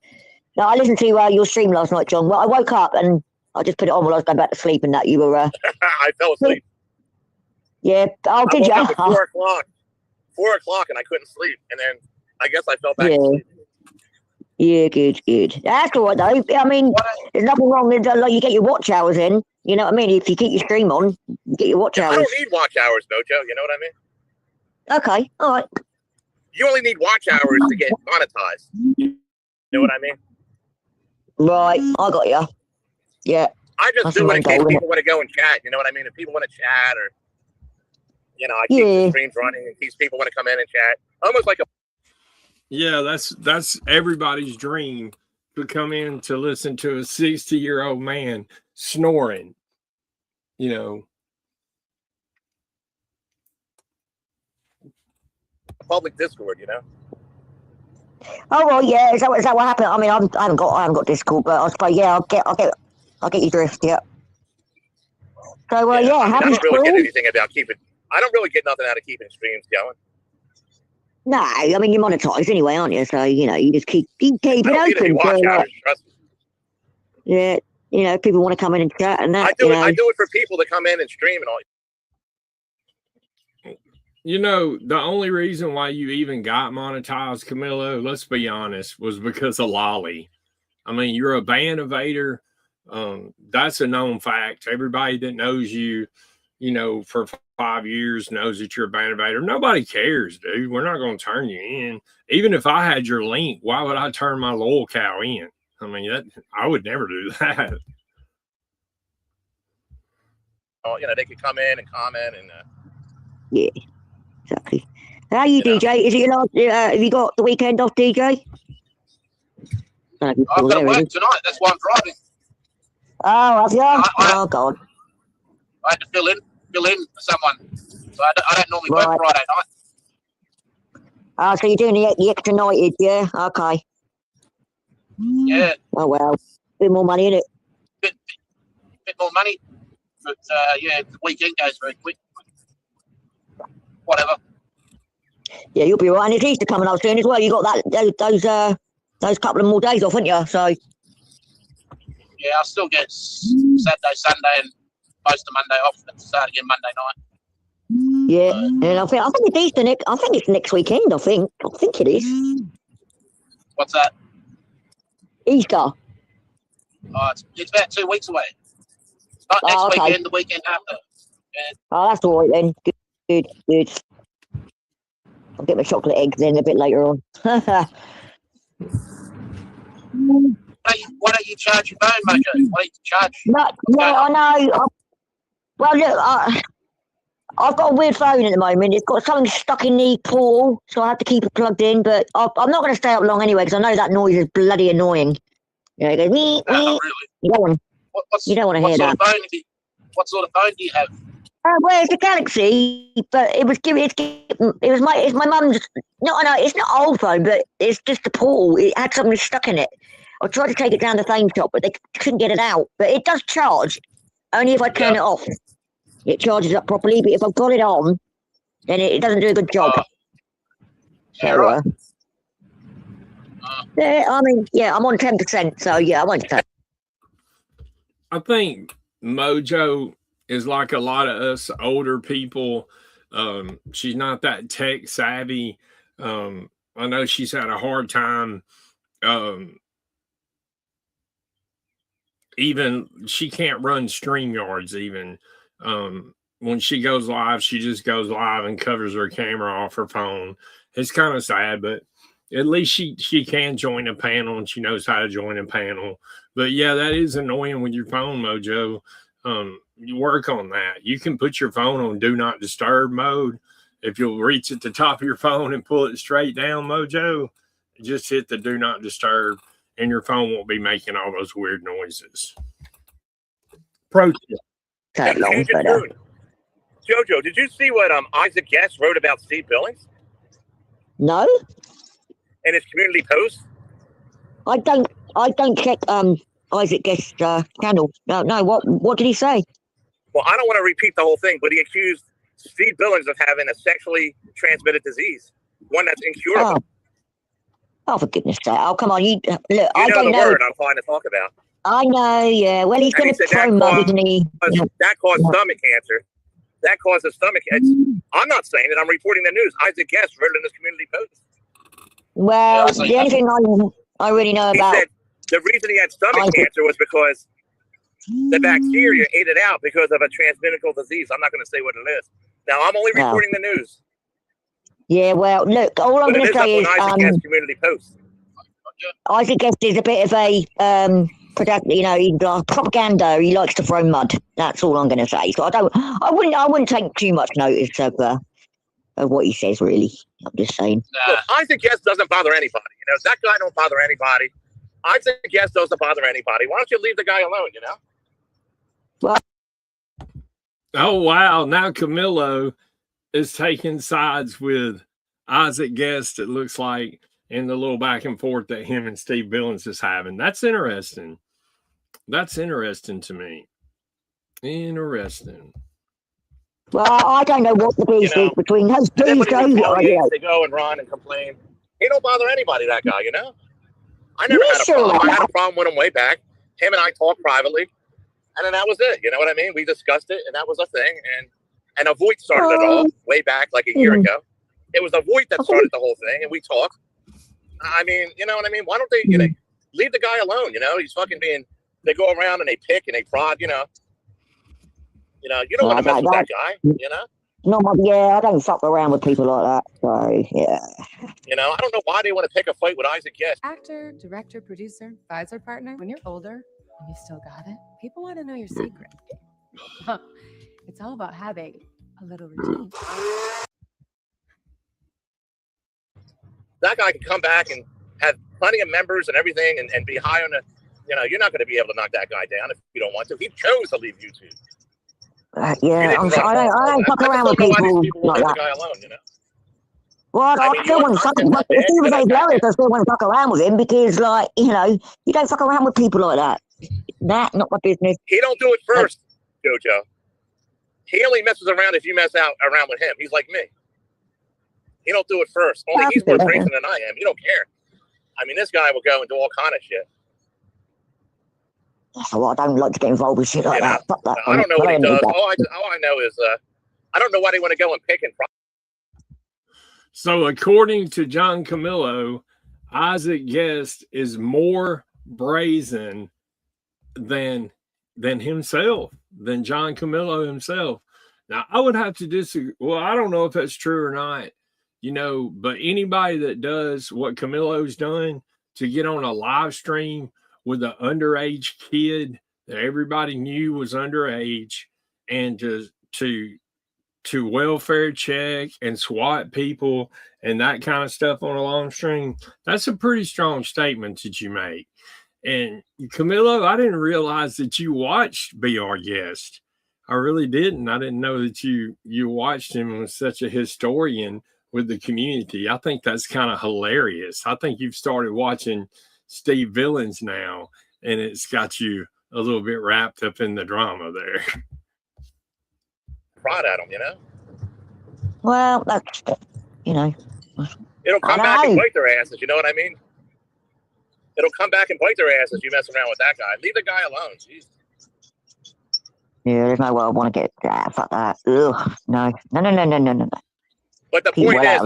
Now, I listened to your stream last night, John. Well, I woke up and I just put it on while I was going back to sleep, and that you were... I fell asleep. Yeah. Oh, did you? 4 o'clock. 4 o'clock, and I couldn't sleep. And then I guess I fell back asleep. Yeah, good. That's all right, though. I mean, there's nothing wrong with like you get your watch hours in. You know what I mean? If you keep your stream on, you get your watch hours. I don't need watch hours, Mojo. You know what I mean? Okay, all right. You only need watch hours to get monetized. You know what I mean? Right, I got you. Yeah. I just do it in case people want to go and chat. You know what I mean? If people want to chat, or you know, I keep the streams running in case people want to come in and chat. Almost like a. Yeah, that's everybody's dream, to come in to listen to a 60-year-old man snoring. You know. Public Discord, you know. Oh well, yeah. Is that what happened? I mean, I haven't got Discord, but I suppose I'll get your drift. Yeah. So, I happy don't really get stream. anything about keeping. I don't really get nothing out of keeping streams going. No, I mean, you're monetized anyway, aren't you? So, you just keep I it don't need any open. watch So, hours. Trust me. yeah, people want to come in and chat and that. I do it for people to come in and stream and all. The only reason why you even got monetized, Camilo, let's be honest, was because of Lolly. I mean, you're a ban evader. That's a known fact. Everybody that knows you, for 5 years knows that you're a ban evader. Nobody cares, dude. We're not going to turn you in. Even if I had your link, why would I turn my loyal cow in? I mean, I would never do that. Oh, they could come in and comment and. Yeah, exactly. How you, DJ? Is it your last? Have you got the weekend off, DJ? I've got to work tonight. That's why I'm driving. Oh, have you? Oh, God. I had to fill in for someone. So I don't normally work Friday night. Oh, so you're doing the extra nighted, yeah? Okay. Yeah. Oh, well. Bit more money, innit? Bit more money. But, the weekend goes very quick. Whatever. Yeah, you'll be right. And it's Easter coming up soon as well. You got those couple of more days off, haven't you? So. Yeah, I'll still get Saturday, Sunday, and most of Monday off, and start again Monday night. Yeah, and I think it's Easter next. I think it's next weekend. I think it is. What's that? Easter. Oh, it's about 2 weeks away. It's not next weekend. The weekend after. Yeah. Oh, that's all right then. Good. I'll get my chocolate eggs then a bit later on. Why don't you charge your phone, Mojo? Why don't you charge? No, I know. Well, look, I've got a weird phone at the moment. It's got something stuck in the portal, so I have to keep it plugged in. But I'm not going to stay up long anyway because I know that noise is bloody annoying. It goes, no, not really. You don't want to hear that. What sort of phone do you have? Well, it's a Galaxy, but it's my mum's. No, it's not old phone, but it's just the portal. It had something stuck in it. I tried to take it down the phone shop, but they couldn't get it out. But it does charge, only if I turn it off. It charges up properly, but if I've got it on, then it doesn't do a good job. Right. I'm on 10%, so I won't say. I think Mojo is like a lot of us older people. She's not that tech savvy. I know she's had a hard time. Even she can't run StreamYards even. When she goes live, she just goes live and covers her camera off her phone. It's kind of sad, but at least she can join a panel and she knows how to join a panel. But yeah, that is annoying with your phone, Mojo. You work on that. You can put your phone on do not disturb mode. If you'll reach at the top of your phone and pull it straight down, Mojo, just hit the do not disturb and your phone won't be making all those weird noises. Pro tip. Jojo, did you see what Isaac Guest wrote about Steve Billings? No. In his community post? I don't check Isaac Guest's channel. No. What did he say? Well, I don't want to repeat the whole thing, but he accused Steve Billings of having a sexually transmitted disease, one that's incurable. Oh, for goodness sake! Oh, come on! Look, I don't know the word I'm trying to talk about. I know, yeah. Well, he's going to throw mud, isn't he? That caused stomach cancer. That causes stomach cancer. I'm not saying it. I'm reporting the news. Isaac Guest wrote it in his community post. Well, the only thing I really know about... He said the reason he had stomach cancer was because the bacteria ate it out because of a transmittable disease. I'm not going to say what it is. Now, I'm only reporting the news. Yeah, well, look, all I'm going to say is... Isaac Guest community post. Isaac Guest is a bit of a... he's propaganda. He likes to throw mud. That's all I'm going to say. So I wouldn't take too much notice of what he says. Really, I'm just saying. Look, Isaac Guest doesn't bother anybody. That guy don't bother anybody. Isaac Guest doesn't bother anybody. Why don't you leave the guy alone? Well. Oh wow! Now Camilo is taking sides with Isaac Guest. It looks like. And the little back and forth that him and Steve Billings is having. That's interesting. That's interesting to me. Interesting. Well, I don't know what the beef is between those And then two when he guys. retaliates, they go and run and complain. He don't bother anybody, that guy, you know? I never You had a sure problem. I about had a problem with him way back. Him and I talked privately, and then that was it. You know what I mean? We discussed it, and that was a thing. And a voice started it all way back like a year ago. It was a voice that started the whole thing, and we talked. I mean, you know what I mean? Why don't they, you know, leave the guy alone? You know, he's fucking being. They go around and they pick and they prod. You know, you don't want to mess with that guy. You know. I don't fuck around with people like that. So yeah. You know, I don't know why they want to pick a fight with Isaac Guest. Actor, director, producer, advisor, partner. When you're older and you still got it, people want to know your secret. It's all about having a little routine. That guy can come back and have plenty of members and everything and be high on the, you know, you're not going to be able to knock that guy down if you don't want to. He chose to leave YouTube. I don't fuck around with people like that. The guy alone, you know? Well, I still want to fuck him. If he was hilarious, I still want to fuck around with him because, like, you know, you don't fuck around with people like that. That's not my business. He don't do it first, Jojo. He only messes around if you mess around with him. He's like me. He don't do it first. Only he's more brazen than I am. He don't care. I mean, this guy will go and do all kind of shit. So I don't like to get involved with shit like that. Fuck that. I don't know what he does. All I know is I don't know why they want to go and pick and. So according to John Camillo, Isaac Guest is more brazen than himself, than John Camillo himself. Now, I would have to disagree. Well, I don't know if that's true or not, you know, but anybody that does what Camillo's done to get on a live stream with an underage kid that everybody knew was underage and to welfare check and SWAT people and that kind of stuff on a long stream, that's a pretty strong statement that you make. And Camillo, I didn't realize that you watched Be Our Guest. I really didn't. I didn't know that you watched him and was such a historian with the community. I think that's kind of hilarious. I think you've started watching Steve Villains now, and it's got you a little bit wrapped up in the drama there. Prod at him, you know? Well, that's, you know. It'll come back and bite their asses, you know what I mean? It'll come back and bite their asses. You mess around with that guy. Leave the guy alone. Jeez. Yeah, there's no way I want to get fuck that. Ugh, no. But the point is,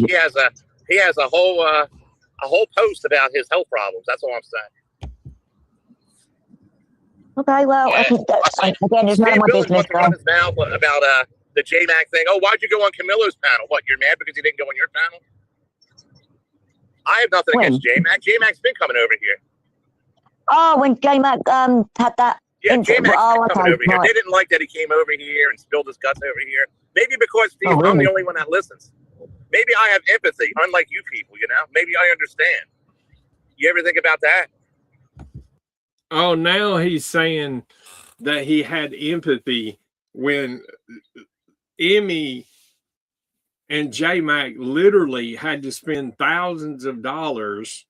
he has a whole post about his health problems. That's all I'm saying. Okay, well, I think that, again, it's none of my business. Run his mouth about the J-Mac thing. Oh, why'd you go on Camillo's panel? What, you're mad because he didn't go on your panel? I have nothing against J-Mac. J-Mac's been coming over here. Oh, when J-Mac had that. Yeah, J-Mac's coming over here. They didn't like that he came over here and spilled his guts over here. Maybe because, Steve, I'm the only one that listens. Maybe I have empathy, unlike you people, you know? Maybe I understand. You ever think about that? Oh, now he's saying that he had empathy when Emmy and J-Mac literally had to spend thousands of dollars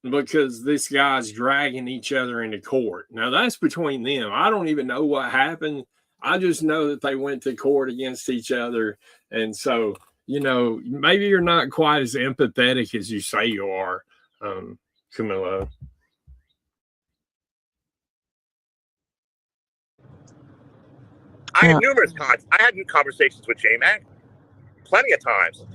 because this guy's dragging each other into court. Now, that's between them. I don't even know what happened. I just know that they went to court against each other. And so, you know, maybe you're not quite as empathetic as you say you are, Camillo. I had I had conversations with J-Mac plenty of times.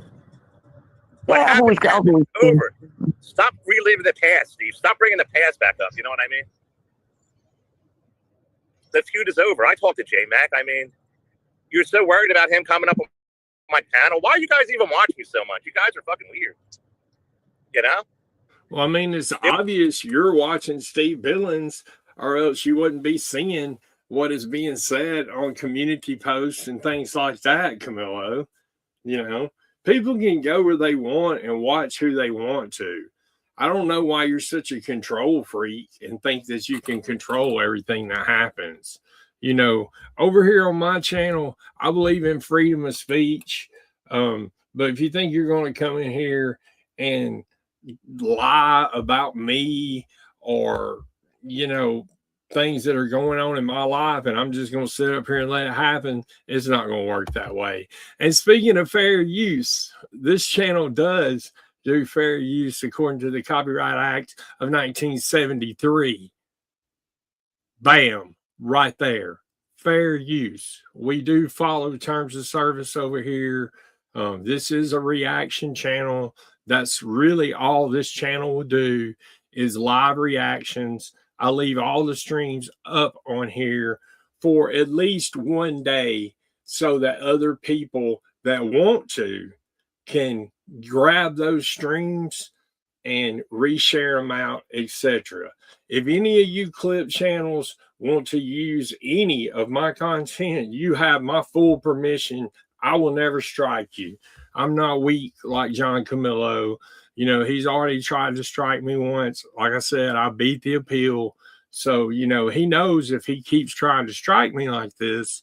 What happened over. Stop reliving the past, Steve. Stop bringing the past back up. You know what I mean? The feud is over. I talked to J-Mac. I mean, you're so worried about him coming up on my panel. Why do you guys even watch me so much? You guys are fucking weird. You know? Well, I mean, it's obvious you're watching Steve Billings, or else you wouldn't be seeing what is being said on community posts and things like that, Camillo. You know, people can go where they want and watch who they want to. I don't know why you're such a control freak and think that you can control everything that happens. You know, over here on my channel, I believe in freedom of speech. But if you think you're going to come in here and lie about me or, you know, things that are going on in my life and I'm just going to sit up here and let it happen. It's not going to work that way. And speaking of fair use, this channel does do fair use according to the Copyright Act of 1973. Bam, right there. Fair use. We do follow the terms of service over here. This is a reaction channel. That's really all this channel will do is live reactions. I leave all the streams up on here for at least one day so that other people that want to can grab those streams and reshare them out, etc. If any of you clip channels want to use any of my content, you have my full permission. I will never strike you. I'm not weak like John Camillo. You know, he's already tried to strike me once. Like I said, I beat the appeal. So, you know, he knows if he keeps trying to strike me like this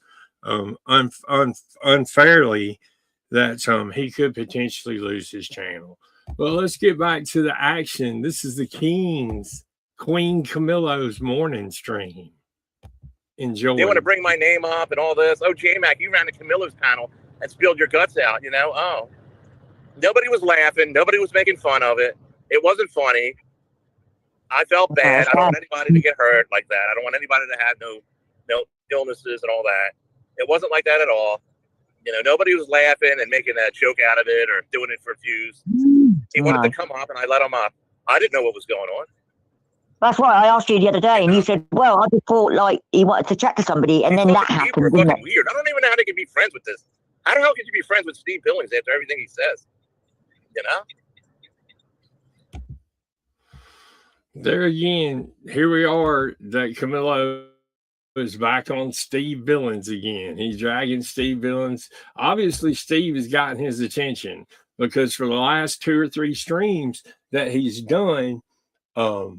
unfairly, that he could potentially lose his channel. Well, let's get back to the action. This is the Queen Camillo's morning stream. Enjoy. They want to bring my name up and all this. Oh, J-Mac, you ran the Camillo's panel and spilled your guts out, you know? Oh. Nobody was laughing. Nobody was making fun of it. It wasn't funny. I felt bad. I don't want anybody to get hurt like that. I don't want anybody to have no illnesses and all that. It wasn't like that at all. You know, nobody was laughing and making a joke out of it or doing it for views. He wanted to come up and I let him up. I didn't know what was going on. That's why I asked you the other day, and you said, "Well, I just thought like he wanted to chat to somebody," and then that happened. People are fucking weird. I don't even know how they can be friends with this. How the hell could you be friends with Steve Billings after everything he says? You know. There again, here we are. That Camillo is back on Steve Billings again. He's dragging Steve Billings. Obviously, Steve has gotten his attention because for the last 2 or 3 streams that he's done, oh,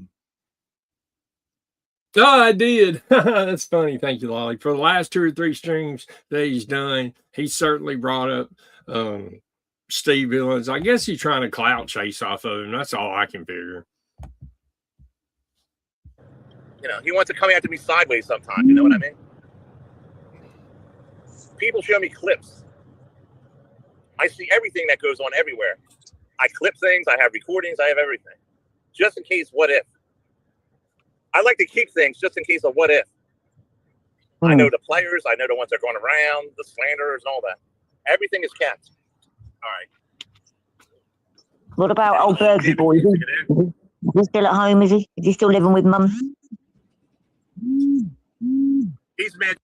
I did. That's funny. Thank you, Lolly. For the last 2 or 3 streams that he's done, he certainly brought up Steve Billings. I guess he's trying to clout chase off of him. That's all I can figure. You know, he wants to come after me sideways sometimes. You know what I mean? People show me clips. I see everything that goes on everywhere. I clip things. I have recordings. I have everything. Just in case, what if? I like to keep things just in case of what if. I know the players. I know the ones that are going around, the slanderers and all that. Everything is kept. All right. What about old Bergsy boy? Is he still at home? Is he still living with mum? He's mad.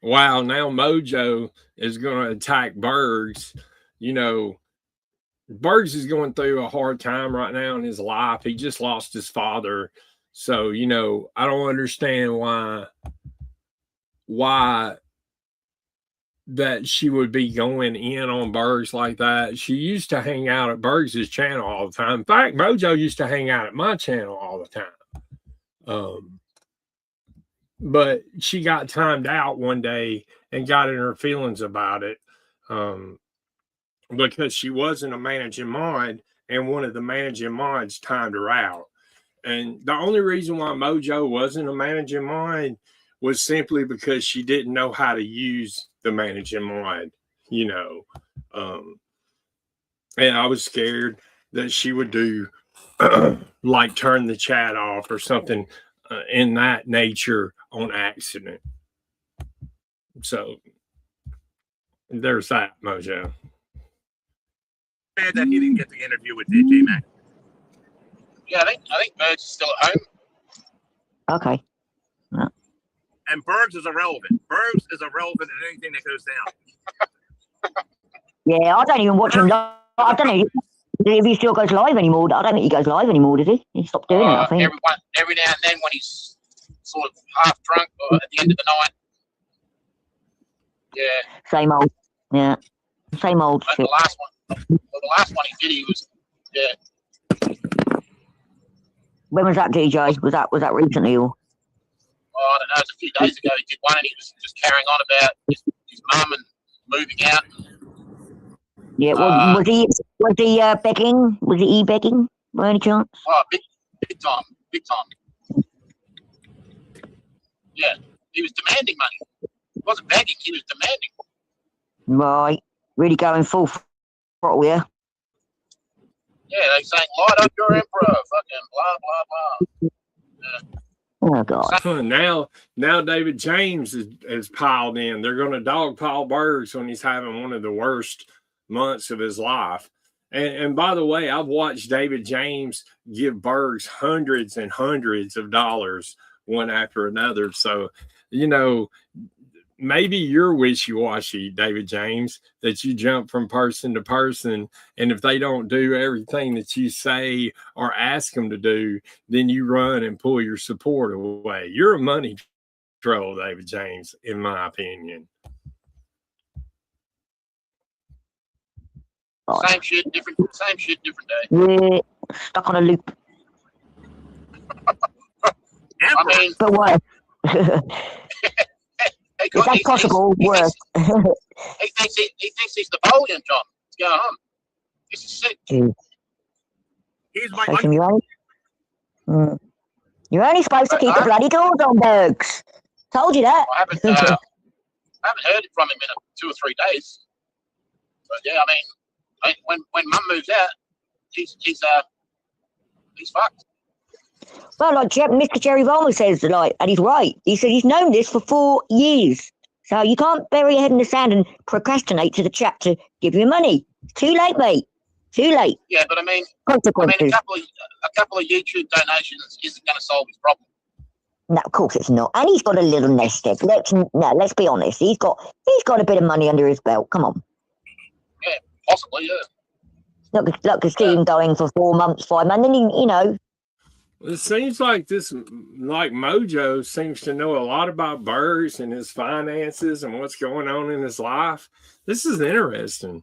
Wow, now Mojo is going to attack Bergs. You know, Bergs is going through a hard time right now in his life. He just lost his father. So, you know, I don't understand why that she would be going in on Bergs like that. She used to hang out at Bergs' channel all the time. In fact, Mojo used to hang out at my channel all the time. But she got timed out one day and got in her feelings about it because she wasn't a managing mod and one of the managing mods timed her out. And the only reason why Mojo wasn't a managing mod was simply because she didn't know how to use the managing mod, you know. And I was scared that she would do like turn the chat off or something in that nature on accident. So there's that, Mojo. Mad that he didn't get the interview with DJ Mac. Yeah, I think Bergs is still at home. Okay. Yeah. And Bergs is irrelevant. Bergs is irrelevant in anything that goes down. Yeah, I don't even watch him live. I don't know if he still goes live anymore. I don't think he goes live anymore, does he? He stopped doing it, I think. Every now and then when he's sort of half drunk or at the end of the night. Yeah. Same old. Yeah. Same old shit. The last one he did, he was, yeah. When was that, DJ? Was that recently or? Oh, I don't know. It was a few days ago. He did one, and he was just carrying on about his mum and moving out. Yeah. Well, was he begging? Was he begging by any chance? Oh, big time. Yeah, he was demanding money. He wasn't begging, he was demanding. Right. Really going full throttle, yeah? Yeah, they saying, light up your emperor, fucking blah, blah, blah. Oh, God. Now David James is piled in. They're going to dogpile Bergs when he's having one of the worst months of his life. And by the way, I've watched David James give Bergs hundreds and hundreds of dollars one after another. So, you know, maybe you're wishy-washy, David James, that you jump from person to person, and if they don't do everything that you say or ask them to do, then you run and pull your support away. You're a money troll, David James, in my opinion. Same shit, different day. Yeah, stuck on a loop. I mean, but what? Is that possible? Worse. He thinks he's Napoleon, John. Let's go home. This is sick. He's my You're only supposed to keep the bloody doors on, Bergs. Told you that. I haven't heard it from him in 2 or 3 days. But yeah, I mean, when Mum moves out, he's fucked. Well, like Mr. Jerry Roma says, like, and he's right. He said he's known this for 4 years. So you can't bury your head in the sand and procrastinate to the chap to give you money. Too late, mate. Too late. Yeah, but I mean, consequences. A couple of YouTube donations isn't going to solve his problem. No, of course it's not. And he's got a little nest egg. Let's be honest. He's got a bit of money under his belt. Come on. Yeah, possibly. Yeah. Look to see him going for 4 months, 5 months, and then he, you know. It seems like Mojo seems to know a lot about Bergs and his finances and what's going on in his life. This is interesting.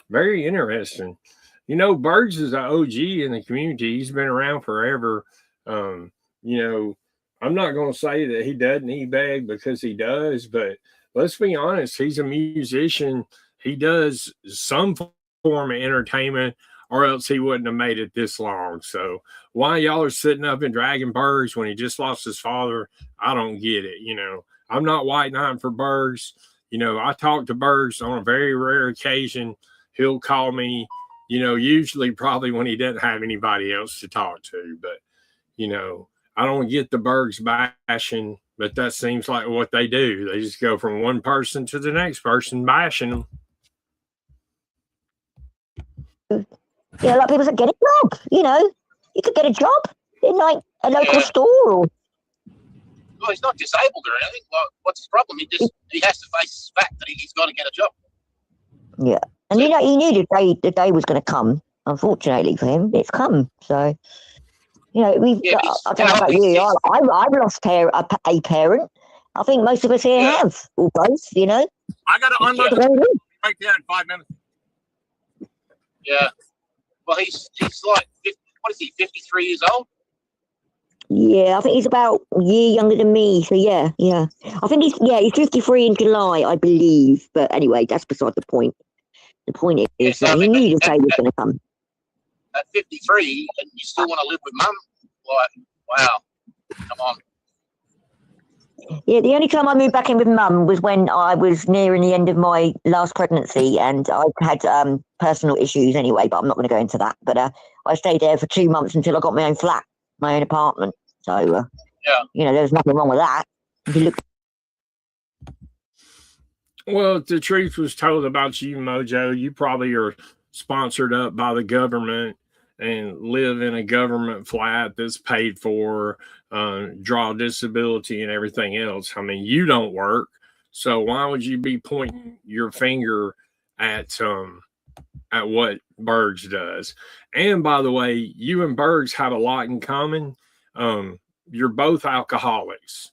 Very interesting. You know, Bergs is an OG in the community. He's been around forever. You know, I'm not going to say that he doesn't e-bag because he does, but let's be honest. He's a musician. He does some form of entertainment, or else he wouldn't have made it this long. So why y'all are sitting up and dragging Bergs when he just lost his father, I don't get it. You know, I'm not white knighting for Bergs. You know, I talk to Bergs on a very rare occasion. He'll call me, you know, usually probably when he doesn't have anybody else to talk to. But, you know, I don't get the Bergs bashing, but that seems like what they do. They just go from one person to the next person bashing them. Yeah, like people said, get a job. You know, you could get a job in like a local store. Or... Well, he's not disabled or anything. Well, what's his problem? He has to face the fact that he's got to get a job. Yeah, and you know, he knew the day was going to come. Unfortunately for him, it's come. So, you know, I don't know about you. I've lost a parent. I think most of us here have, or both. You know. I got to unload the right there in 5 minutes. Yeah. Well, he's like, what is he, 53 years old? Yeah, I think he's about a year younger than me. So yeah. I think he's 53 in July, I believe. But anyway, that's beside the point. The point is that he knew the day was going to come. At 53, and you still want to live with Mum? Like, wow. Come on. Yeah, the only time I moved back in with Mum was when I was nearing the end of my last pregnancy, and I had personal issues anyway, but I'm not going to go into that. But I stayed there for 2 months until I got my own flat, my own apartment. So, you know, there's nothing wrong with that. If you look. Well, if the truth was told about you, Mojo, you probably are sponsored up by the government and live in a government flat that's paid for, draw disability and everything else. I mean, you don't work, so why would you be pointing your finger at what Bergs does? And by the way, you and Bergs have a lot in common. You're both alcoholics.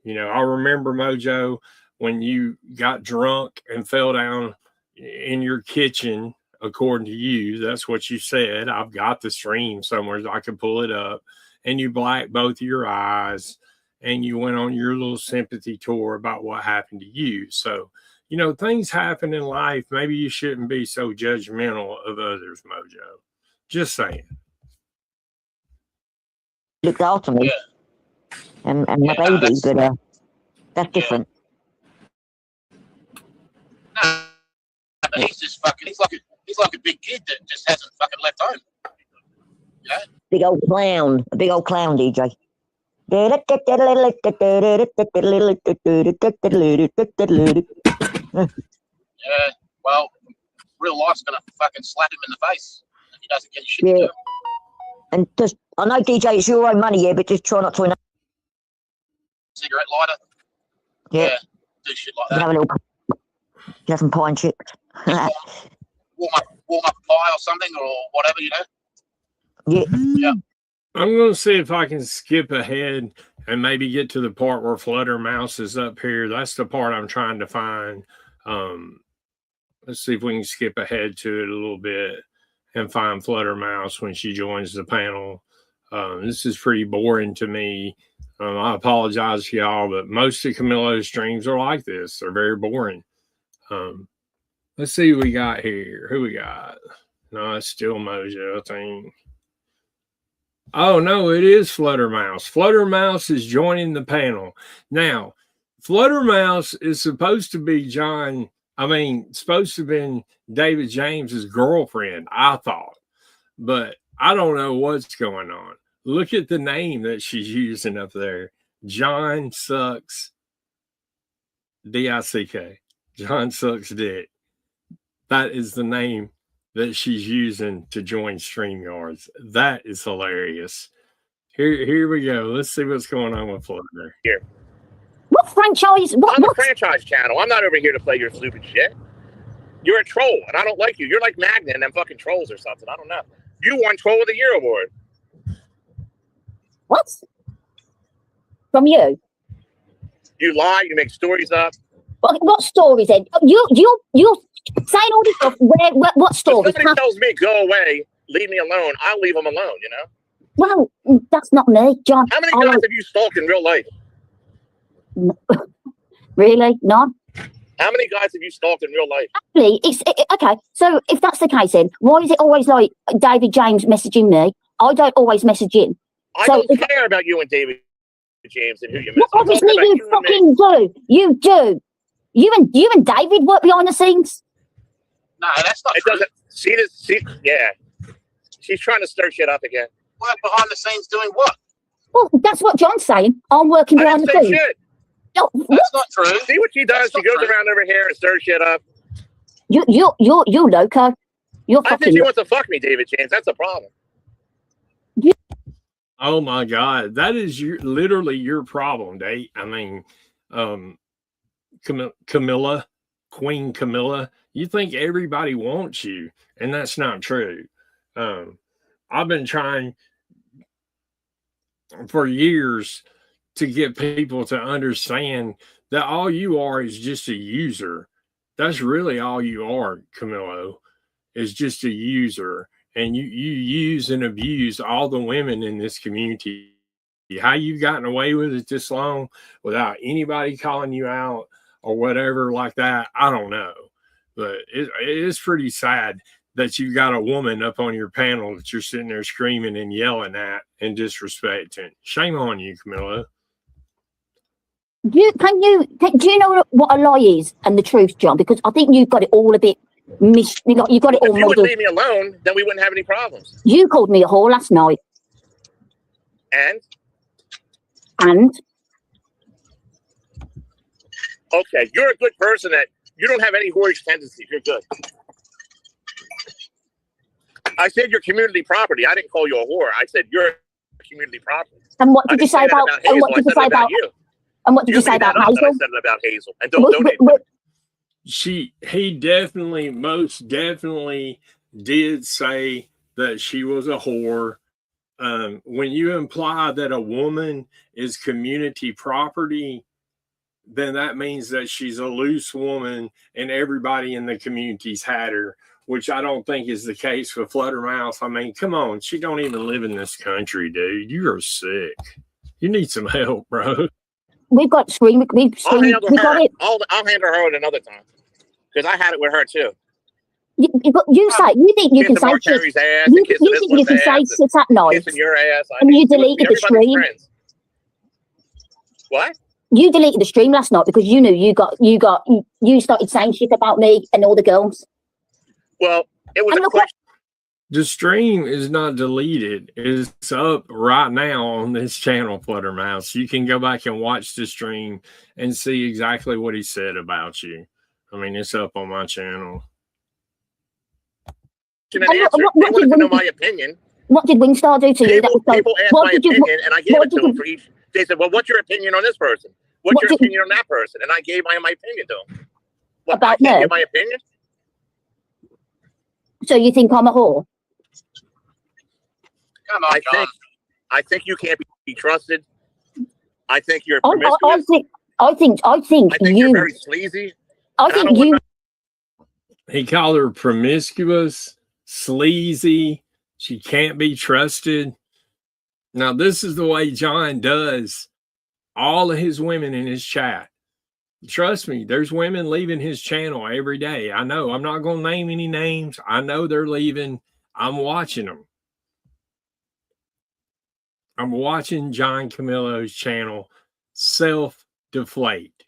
You know, I remember, Mojo, when you got drunk and fell down in your kitchen. According to you, that's what you said. I've got the stream somewhere so I can pull it up. And you blacked both of your eyes and you went on your little sympathy tour about what happened to you. So, you know, things happen in life. Maybe you shouldn't be so judgmental of others, Mojo. Just saying. Looked after me and my baby, but That's different. No, but he's just fucking. He's like a big kid that just hasn't fucking left home. You know? Big old clown. A big old clown DJ. Yeah. Well, real life's gonna fucking slap him in the face if he doesn't get shit to do. And just, I know DJ, it's your own money here, but just try not to. Cigarette lighter. Yeah. Do shit like that. Have a little. Have some pine chips. warm up a pie or something or whatever, you know. Yeah. I'm going to see if I can skip ahead and maybe get to the part where Fluttermouse is up here. That's the part I'm trying to find. Let's see if we can skip ahead to it a little bit and find Fluttermouse when she joins the panel. This is pretty boring to me. I apologize to y'all, but most of Camilo's streams are like this. They're very boring. Let's see what we got here. Who we got? No, it's still Mojo, I think. Oh, no, it is Fluttermouse. Fluttermouse is joining the panel. Now, Fluttermouse is supposed to be supposed to have been David James's girlfriend, I thought. But I don't know what's going on. Look at the name that she's using up there. John Sucks D-I-C-K. John Sucks Dick. That is the name that she's using to join StreamYards. That is hilarious. Here we go. Let's see what's going on with Flutter. Here. What franchise? I'm a franchise channel. I'm not over here to play your stupid shit. You're a troll, and I don't like you. You're like Magna and them fucking trolls or something. I don't know. You won Troll of the Year award. What? From you? You lie. You make stories up. What stories then? You're saying all this stuff. What stories? If somebody tells me go away, leave me alone, I'll leave them alone. You know. Well, that's not me, John. How many guys have you stalked in real life? Really? None? How many guys have you stalked in real life? Actually, okay. So if that's the case, then why is it always like David James messaging me? I don't always message him. I don't care about you and David James and who you message. Obviously, you fucking do. You do. You and David work behind the scenes. No, that's not it true. Yeah. She's trying to stir shit up again. Work behind the scenes doing what? Well, that's what John's saying. I'm working behind the scenes. Shit. No, that's not true. See what she does? She goes around over here and stirs shit up. You're loco. I think she wants to fuck me, David James. That's the problem. Oh my God, that is literally your problem, Dave. I mean, Camilla, Queen Camilla, you think everybody wants you, and that's not true. I've been trying for years to get people to understand that all you are is just a user. That's really all you are, Camillo, is just a user. And you use and abuse all the women in this community. How you've gotten away with it this long without anybody calling you out or whatever like that, I don't know. But it is pretty sad that you've got a woman up on your panel that you're sitting there screaming and yelling at and disrespecting. Shame on you, Camilla. Do you know what a lie is and the truth, John? Because I think you've got it all a bit you got it all. If you would leave me alone, then we wouldn't have any problems. You called me a whore last night. And? Okay, you're a good person that you don't have any whorish tendencies. You're good. I said you're community property. I didn't call you a whore. I said you're community property. And what did you say about Hazel? And what did you say about you? And what did you say about Hazel? I said about Hazel. And don't donate. He definitely, most definitely did say that she was a whore. When you imply that a woman is community property, then that means that she's a loose woman and everybody in the community's had her, which I don't think is the case with Fluttermouse. I mean, come on, she don't even live in this country, dude. You are sick. You need some help, bro. We've got screen. I'll handle her at another time because I had it with her too. You think you can say shit? You think you can say shit at night? Kissing your ass. And you deleted the stream. What? You deleted the stream last night because you knew you started saying shit about me and all the girls. Well, it was And a question. The stream is not deleted. It's up right now on this channel, Fluttermouse. You can go back and watch the stream and see exactly what he said about you. I mean, it's up on my channel. An answer. They wanted to know my opinion. What did Wingstar do to you? People asked my opinion, and I gave it to them for each. They said, well, what's your opinion on this person? What's your opinion on that person? And I gave my opinion to them. What, about I can't give my opinion? So you think I'm a whore? Come on, John. I think you can't be trusted. I think you're promiscuous. I think you're very sleazy. I think you. He called her promiscuous, sleazy. She can't be trusted. Now, this is the way John does all of his women in his chat. Trust me, there's women leaving his channel every day. I know. I'm not going to name any names. I know they're leaving. I'm watching them. I'm watching John Camillo's channel self-deflate.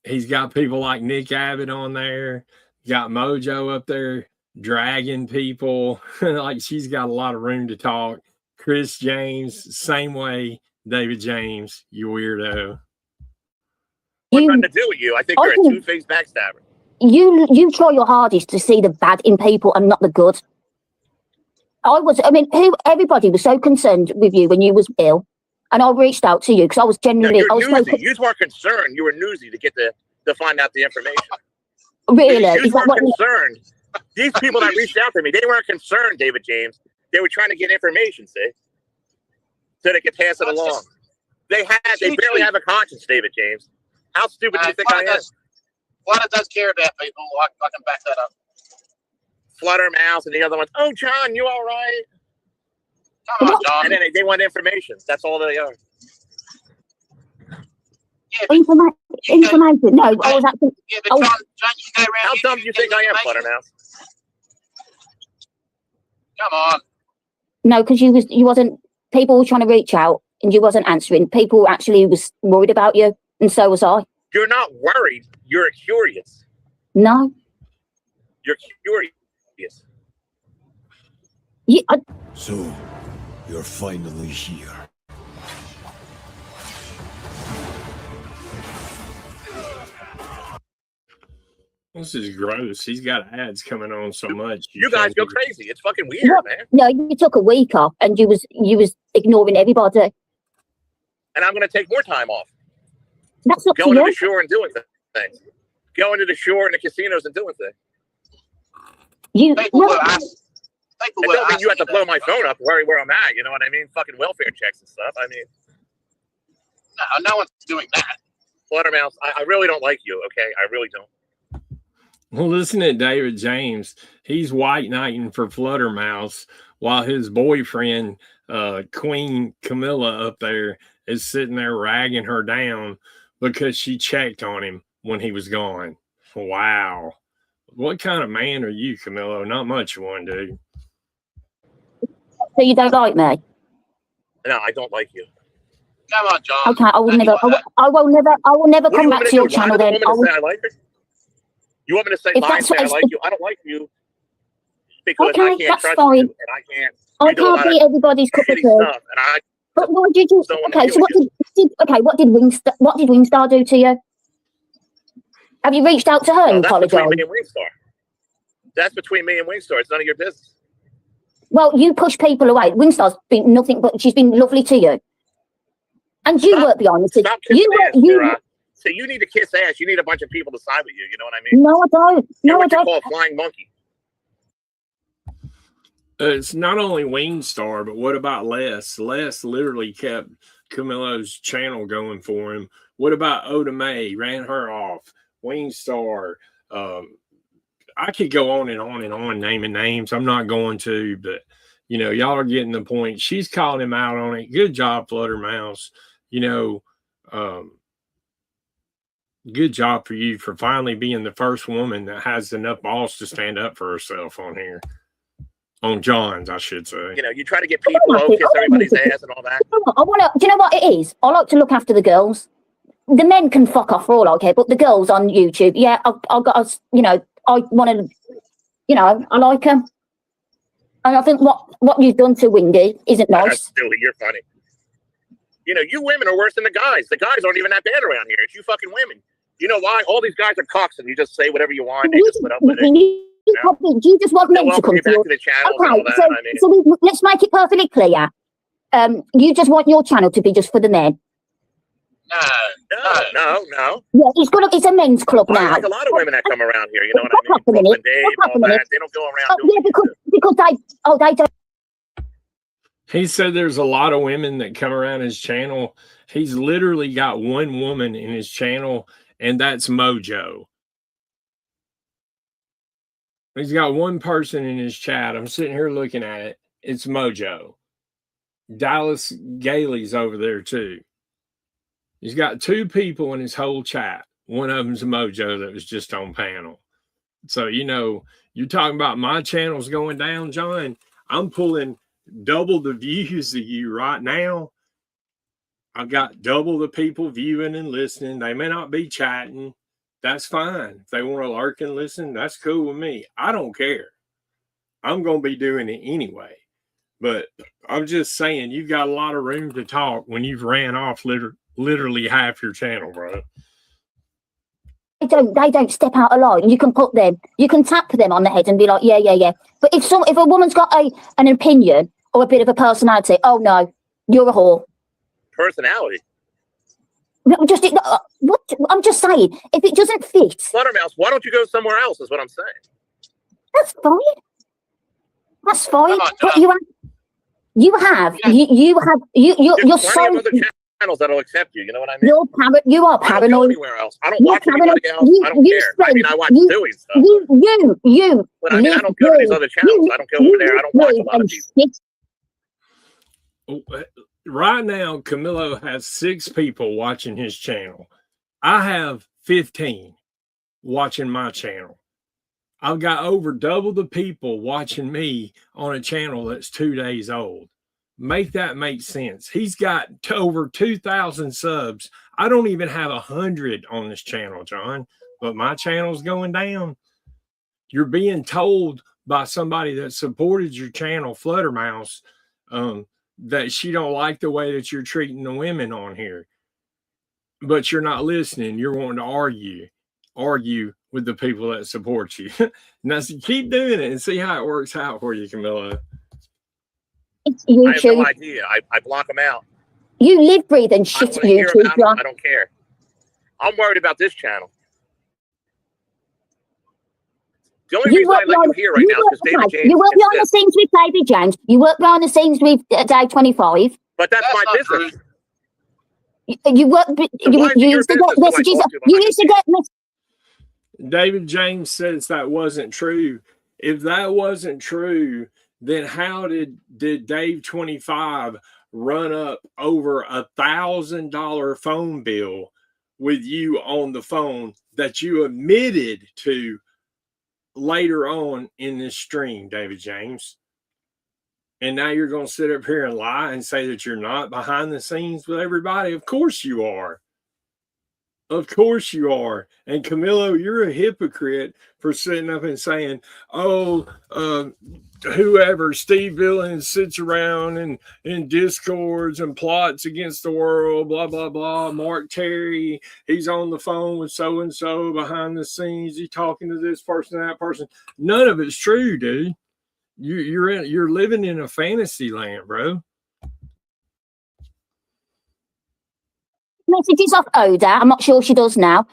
He's got people like Nick Abbott on there. Got Mojo up there dragging people. Like she's got a lot of room to talk. Chris James, same way. David James, you weirdo. What's nothing to do with you? I think you're a two-faced backstabber. You try your hardest to see the bad in people and not the good. Everybody was so concerned with you when you was ill, and I reached out to you because I was genuinely. No, you're newsy. You weren't concerned. You were newsy to get to find out the information. Really? You weren't concerned. These people that reached out to me, they weren't concerned, David James. They were trying to get information, see, so they could pass it along. They barely have a conscience, David James. How stupid do you think I am? Flutter does care about people. I can back that up. Fluttermouse and the other ones. Oh, John, you all right? Come on, John. And then they want information. That's all they are. Yeah, information. No, I was actually. Yeah, but John, you go around. How dumb do you think I am, Fluttermouse? Come on. No, because you wasn't. People were trying to reach out, and you wasn't answering. People actually was worried about you, and so was I. You're not worried. You're curious. No. You're curious. Yeah. So, you're finally here. This is gross. He's got ads coming on so much. You guys go crazy. It's fucking weird, man. No, you took a week off, and you was ignoring everybody. And I'm going to take more time off. That's not going to the shore and doing things. Going to the shore and the casinos and doing things. It don't mean you have to blow my phone up where I'm at. You know what I mean? Fucking welfare checks and stuff. I mean, no one's doing that. Fluttermouse, I really don't like you. Okay, I really don't. Well, listen to David James. He's white knighting for Fluttermouse while his boyfriend, Queen Camilla, up there is sitting there ragging her down because she checked on him when he was gone. Wow. What kind of man are you, Camillo? Not much one, dude. So you don't like me? No, I don't like you. Come on, John. Okay, I will never come back to your channel then. I like her? You want me to say lie and say I like you? I don't like you because I can't trust you and I can't. I can't be everybody's cup of tea. But why did you? Okay, so what did Wingstar do to you? Have you reached out to her and apologized? That's between me and Wingstar. That's between me and Wingstar. It's none of your business. Well, you push people away. Wingstar's been nothing but she's been lovely to you. And you work behind the scenes. So you need to kiss ass. You need a bunch of people to side with you. You know what I mean? No, I don't. No, I don't. Call a flying monkey. It's not only Wingstar, but what about Les? Les literally kept Camillo's channel going for him. What about Oda Mae? Ran her off. Wingstar. I could go on and on and on naming names. I'm not going to, but y'all are getting the point. She's calling him out on it. Good job, Fluttermouse. Good job for you for finally being the first woman that has enough balls to stand up for herself on here. On John's, I should say. You know, you try to get people to kiss everybody's ass and all that. I want to. Do you know what it is? I like to look after the girls. The men can fuck off for all I care, but the girls on YouTube, yeah, I've got. You know, I want to. You know, I like them, and I think what you've done to Windy isn't nice. Silly, you're funny. You know, you women are worse than the guys. The guys aren't even that bad around here. It's you fucking women. You know why? All these guys are cocks, and you just say whatever you want. They just put up with it. Do you just want men to come to you? Okay, so let's make it perfectly clear. You just want your channel to be just for the men. No. Yeah, it's a men's club now. Like a lot of women that come around here, you know what I mean? They don't go around. Because they don't. He said there's a lot of women that come around his channel. He's literally got one woman in his channel, and that's Mojo. He's got one person in his chat. I'm sitting here looking at it. It's Mojo. Dallas Gailey's over there too. He's got two people in his whole chat. One of them's Mojo that was just on panel. So, you know, you're talking about my channel's going down, John. I'm pulling double the views of you right now. I've got double the people viewing and listening. They may not be chatting. That's fine. If they want to lurk and listen, that's cool with me. I don't care. I'm going to be doing it anyway. But I'm just saying, you've got a lot of room to talk when you've ran off literally half your channel, bro. They don't step out of line. You can tap them on the head and be like, yeah. But if a woman's got an opinion or a bit of a personality, oh no, you're a whore. Personality? I'm just saying, if it doesn't fit, Fluttermouse, why don't you go somewhere else? Is what I'm saying. That's fine. That's fine. But you're so other channels that'll accept you. You know what I mean? You are paranoid. I don't go anywhere else. I don't watch anybody else. I don't care. I mean, I watch Dewey stuff. But I mean, I don't go to these other channels. I don't go over there. I don't watch a lot of people. Right now, Camilo has 6 people watching his channel. I have 15 watching my channel. I've got over double the people watching me on a channel that's 2 days old. Make that make sense. He's got over 2,000 subs. I don't even have 100 on this channel, John, but my channel's going down. You're being told by somebody that supported your channel, Fluttermouse, that she don't like the way that you're treating the women on here. But you're not listening. You're wanting to argue with the people that support you. Now, so keep doing it and see how it works out for you, Camilla. I have no idea. I block them out. You live, breathe, and shit YouTube, John. I don't care. I'm worried about this channel. The only reason I let you hear right now is because David James. You work behind the scenes with David James. You work behind the scenes with Dave 25. But that's my business. You work. You used to get messages. You used to get messages. David James says that wasn't true. If that wasn't true, then how did Dave 25 run up over $1,000 phone bill with you on the phone that you admitted to later on in this stream, David James? And now you're going to sit up here and lie and say that you're not behind the scenes with everybody? Of course you are. Of course you are. And Camilo, you're a hypocrite for sitting up and saying, whoever, Steve Villain, sits around in discords and plots against the world, blah, blah, blah. Mark Terry, he's on the phone with so-and-so behind the scenes. He's talking to this person, that person. None of it's true, dude. You're living in a fantasy land, bro. Messages off Oda. I'm not sure she does now.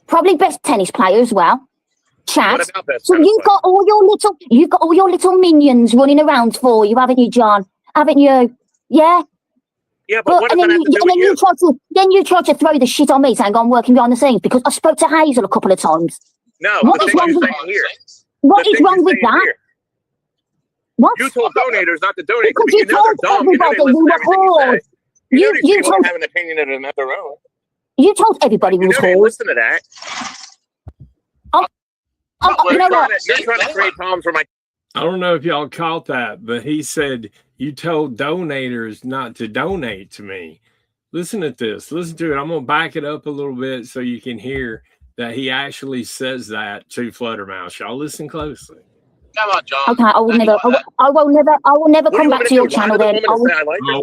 Probably best tennis player as well. Chat. So you've got all your little minions running around for you, haven't you, John? Haven't you? Yeah. Yeah, but what does that have to do with you? Then you try to throw the shit on me, saying I'm working behind the scenes because I spoke to Hazel a couple of times. No, what is wrong with that? What? You told donators not to donate because you know they're dumb. You know they listen to everything you say. You know these people have an opinion of their own. You told everybody we was whores. Listen to that. You know what? You're trying to create problems for my I don't know if y'all caught that, but he said, you told donators not to donate to me. Listen to this. Listen to it. I'm going to back it up a little bit so you can hear that he actually says that to Fluttermouse. Y'all listen closely. Come on, John. Okay, I will never. I will never come back to your channel. Then I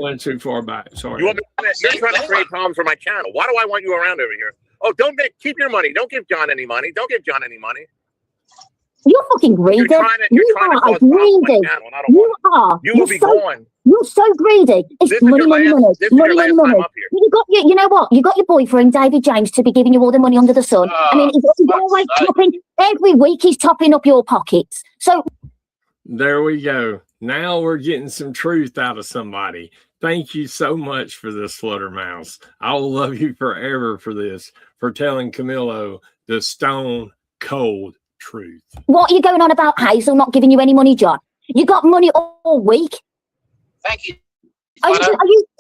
went too far back. Sorry. You're trying to create problems for my channel. Why do I want you around over here? Oh, keep your money. Don't give John any money. Don't give John any money. You're fucking greedy. You're trying to greedy. You are. You will be gone. You're so greedy. It's money, money, money. Money, money, money. You know what? You got your boyfriend, David James, to be giving you all the money under the sun. I mean, he's always topping, every week he's topping up your pockets. So there we go. Now we're getting some truth out of somebody. Thank you so much for this, Fluttermouse. I will love you forever for this, for telling Camilo the stone cold truth. What are you going on about Hazel not giving you any money, John? You got money all week. Thank you. Is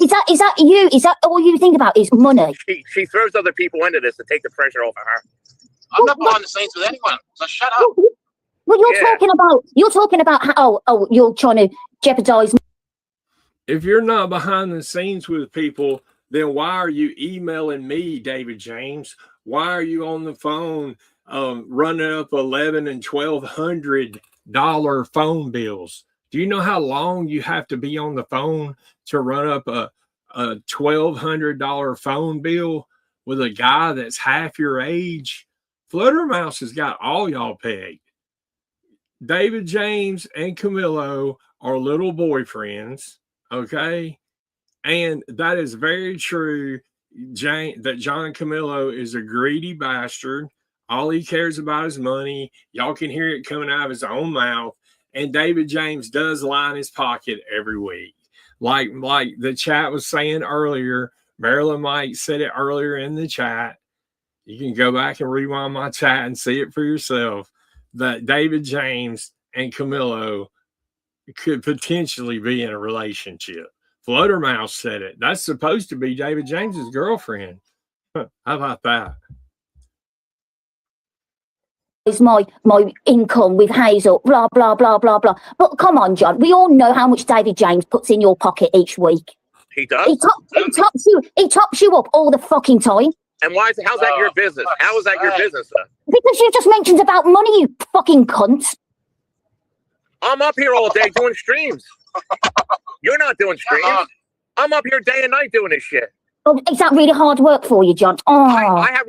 that all you think about is money? She throws other people into this to take the pressure off of her. I'm not behind the scenes with anyone, so shut up. Well, you're talking about how you're trying to jeopardize. If you're not behind the scenes with people, then why are you emailing me, David James? Why are you on the phone running up $1,100 and $1,200 phone bills? Do you know how long you have to be on the phone to run up a $1,200 phone bill with a guy that's half your age? Fluttermouse has got all y'all pegged. David James and Camilo are little boyfriends, okay? And that is very true, that John Camilo is a greedy bastard. All he cares about is money. Y'all can hear it coming out of his own mouth. And David James does line his pocket every week. Like the chat was saying earlier, Marilyn Mike said it earlier in the chat. You can go back and rewind my chat and see it for yourself, that David James and Camilo could potentially be in a relationship. Fluttermouse said it. That's supposed to be David James's girlfriend. How about that? Is my income with Hazel, blah, blah, blah, blah, blah. But come on, John, we all know how much David James puts in your pocket each week. He does? He tops you up all the fucking time. And how's that your business? How is that your business, then? Because you just mentioned about money, you fucking cunt. I'm up here all day doing streams. You're not doing streams. I'm up here day and night doing this shit. Oh, is that really hard work for you, John? Oh. I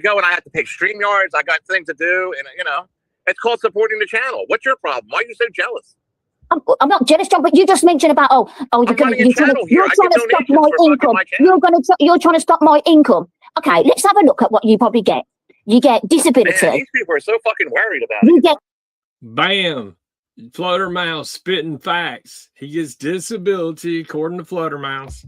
go and I have to take StreamYards. I got things to do, and it's called supporting the channel. What's your problem? Why are you so jealous? I'm not jealous, John, but you just mentioned about you're trying to stop my income. You're trying to stop my income. Okay, let's have a look at what you probably get. You get disability. Man, these people are so fucking worried about it. Bam. Fluttermouse spitting facts. He gets disability according to Fluttermouse.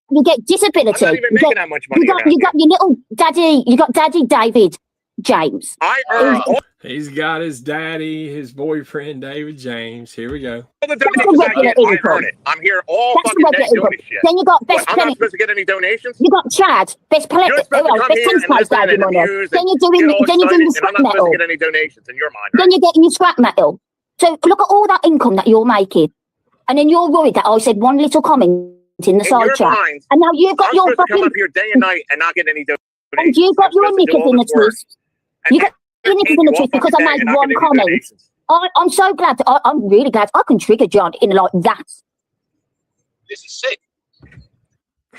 You get disability. I'm not even making that much money. You got your little daddy. You got Daddy David James. I earn. He's got his daddy, his boyfriend David James. Here we go. All the donations I get, I earn it. I'm here all fucking day doing this shit. Then you got best. I'm not supposed to get any donations. You got Chad, best player. You're supposed to come here and listen and abuse. Then you're doing the scrap metal. I'm not supposed to get any donations in your mind. Right? Then you're getting your scrap metal. So look at all that income that you're making, and then you're worried that I said one little comment in the side chat, and now you've got your fucking. Come up here day and night and not get any donations. And you've got your knickers in the twist. You got your knickers in the twist because I made one comment. I'm so glad. I'm really glad I can trigger John in like that. This is sick.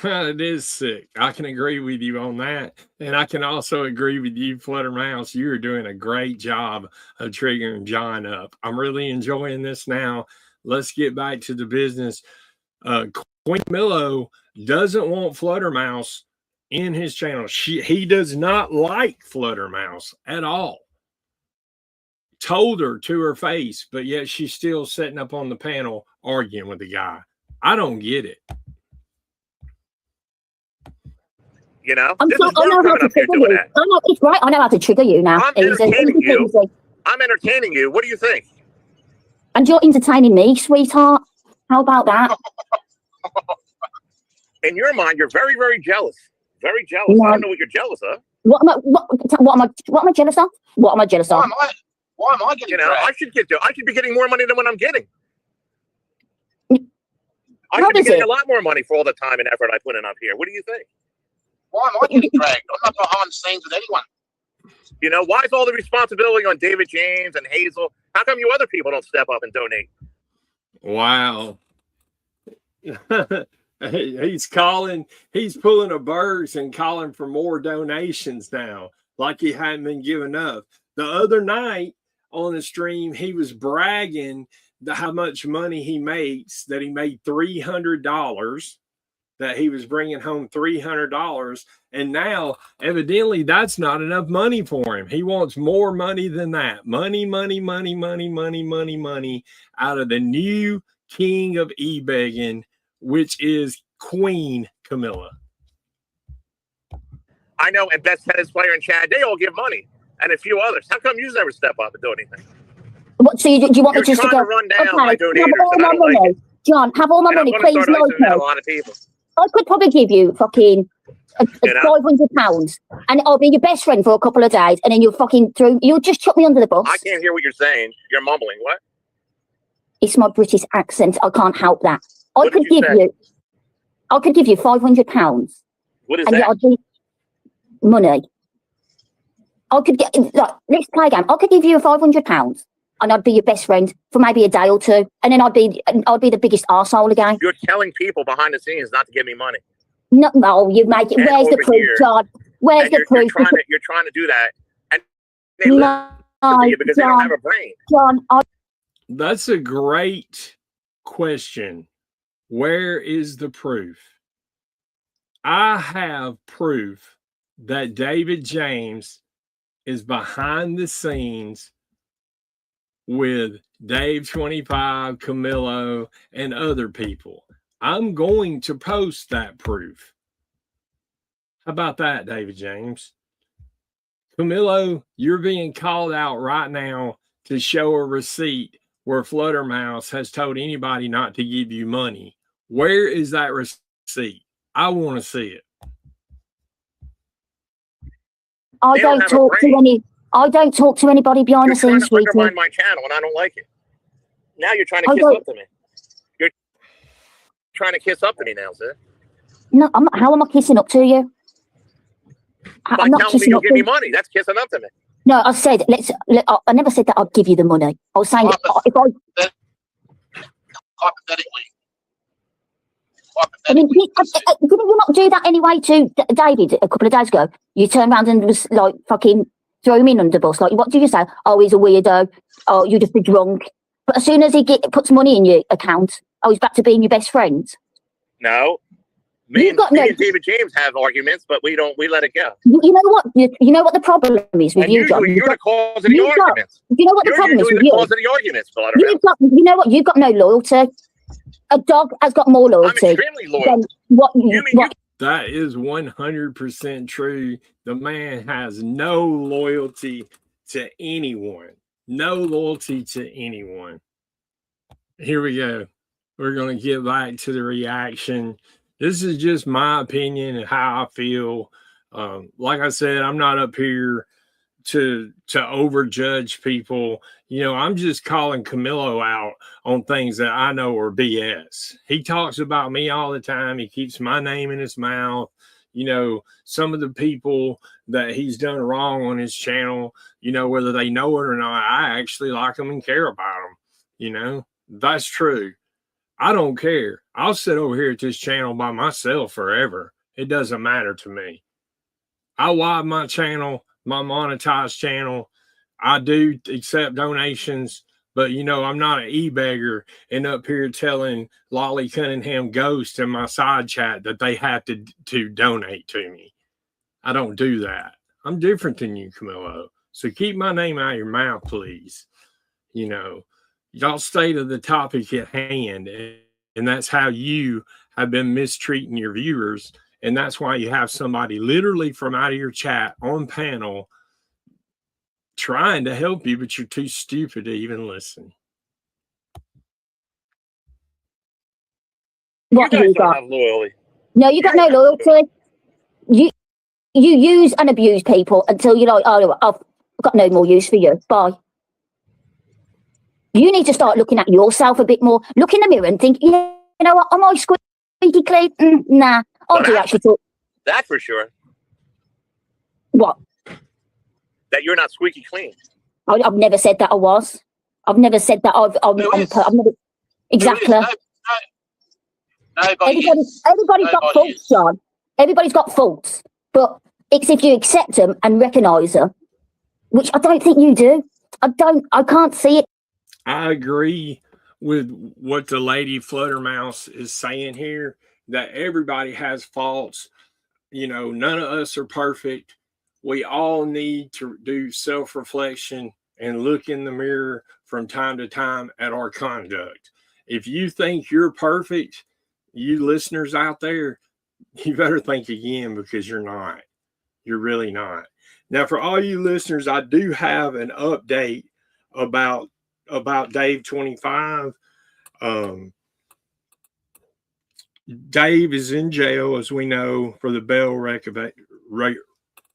It is sick. I can agree with you on that. And I can also agree with you, Fluttermouse. You're doing a great job of triggering John up. I'm really enjoying this now. Let's get back to the business. Queen Milo doesn't want Fluttermouse in his channel. He does not like Fluttermouse at all. Told her to her face, but yet she's still sitting up on the panel arguing with the guy. I don't get it. You know, I know how to trigger you. I know it's right. I know how to trigger you now. I'm entertaining you. I'm entertaining you. What do you think? And you're entertaining me, sweetheart. How about that? In your mind, you're very, very jealous. Very jealous. No. I don't know what you're jealous of. What am I jealous of? What am I jealous of? Why am I getting I should be getting more money than what I'm getting. I What should be is getting it? a lot more money for all the time and effort I put in up here. What do you think? Why am I getting dragged? I'm not behind the scenes with anyone. Why is all the responsibility on David James and Hazel? How come you other people don't step up and donate? Wow. He's pulling a Bergs and calling for more donations now, like he hadn't been giving up. The other night on the stream, he was bragging how much money he makes, that he made $300, that he was bringing home $300. And now, evidently, that's not enough money for him. He wants more money than that. Money out of the new king of e-begging, which is Queen Camilla. I know, and best tennis player in Chad, they all give money, and a few others. How come you never step up and do anything? What? So do you want me just to go? Run down Okay, my have donators, all my money, John. Have all my money, please. A lot of people. I could probably give you fucking £500, and I'll be your best friend for a couple of days, and then you'll just chuck me under the bus. I can't hear what you're saying. You're mumbling. What? It's my British accent. I can't help that. I could give you £500. What is and that? I'd be money. I could get let's play a game. I could give you £500, and I'd be your best friend for maybe a day or two, and then I'd be the biggest arsehole again. You're telling people behind the scenes not to give me money. No, you make it. Where's the proof, John? Where's the proof? You're trying to do that, and they listen to you because they don't have a brain. John, that's a great question. Where is the proof? I have proof that David James is behind the scenes with Dave 25, Camillo, and other people. I'm going to post that proof. How about that, David James? Camillo, you're being called out right now to show a receipt where Fluttermouse has told anybody not to give you money. Where is that receipt? I want to see it. I don't talk to anybody behind the scenes, sweetie. You're trying to undermine my channel, and I don't like it. Now you're trying to kiss up to me. You're trying to kiss up to me now, sir. No, I'm not. How am I kissing up to you? I'm not telling me you'll give me money. That's kissing up to me. No, I said I never said that I'd give you the money. I was saying hypothetically. I mean, didn't you not do that anyway to David a couple of days ago? You turned around and was like fucking throw him in under the bus. Like, what do you say? Oh, he's a weirdo. Oh, you just be drunk. But as soon as he puts money in your account, he's back to being your best friend. No. Me and David James have arguments, but we let it go. You know what? You know what the problem is with you, John? You're the cause of the arguments. You know what the problem is with you? You're the cause of the arguments, you know what? You've got no loyalty. A dog has got more loyalty. I'm extremely loyal. That is 100% true. The man has no loyalty to anyone. No loyalty to anyone. Here we go. We're going to get back to the reaction. This is just my opinion and how I feel. Like I said, I'm not up here to overjudge people. You know, I'm just calling Camillo out on things that I know are BS. He talks about me all the time. He keeps my name in his mouth. You know, some of the people that he's done wrong on his channel, you know, whether they know it or not, I actually like them and care about them. You know, that's true. I don't care. I'll sit over here at this channel by myself forever. It doesn't matter to me. I live my channel, my monetized channel. I do accept donations, but, you know, I'm not an e-beggar and up here telling Lolly Cunningham Ghost in my side chat that they have to donate to me. I don't do that. I'm different than you, Camillo. So keep my name out of your mouth, please. You know, y'all stay to the topic at hand, and that's how you have been mistreating your viewers, and that's why you have somebody literally from out of your chat on panel trying to help you, but you're too stupid to even listen. What you you got? Loyalty. No, you got no loyalty. You use and abuse people until you're like, oh, I've got no more use for you. Bye. You need to start looking at yourself a bit more. Look in the mirror and think, you know what, am I squeaky clean? Nah, I do actually thought. That for sure. What? That you're not squeaky clean. I've never said that I was. I've never said that I've never. Exactly. Everybody's got faults, John. Everybody's got faults. But it's if you accept them and recognise them, which I don't think you do. I can't see it. I agree with what the lady Fluttermouse is saying here, that everybody has faults. You know, none of us are perfect. We all need to do self-reflection and look in the mirror from time to time at our conduct. If you think you're perfect, you listeners out there, you better think again, because you're not. You're really not. Now, for all you listeners, I do have an update about Dave 25. Dave is in jail, as we know, for the bail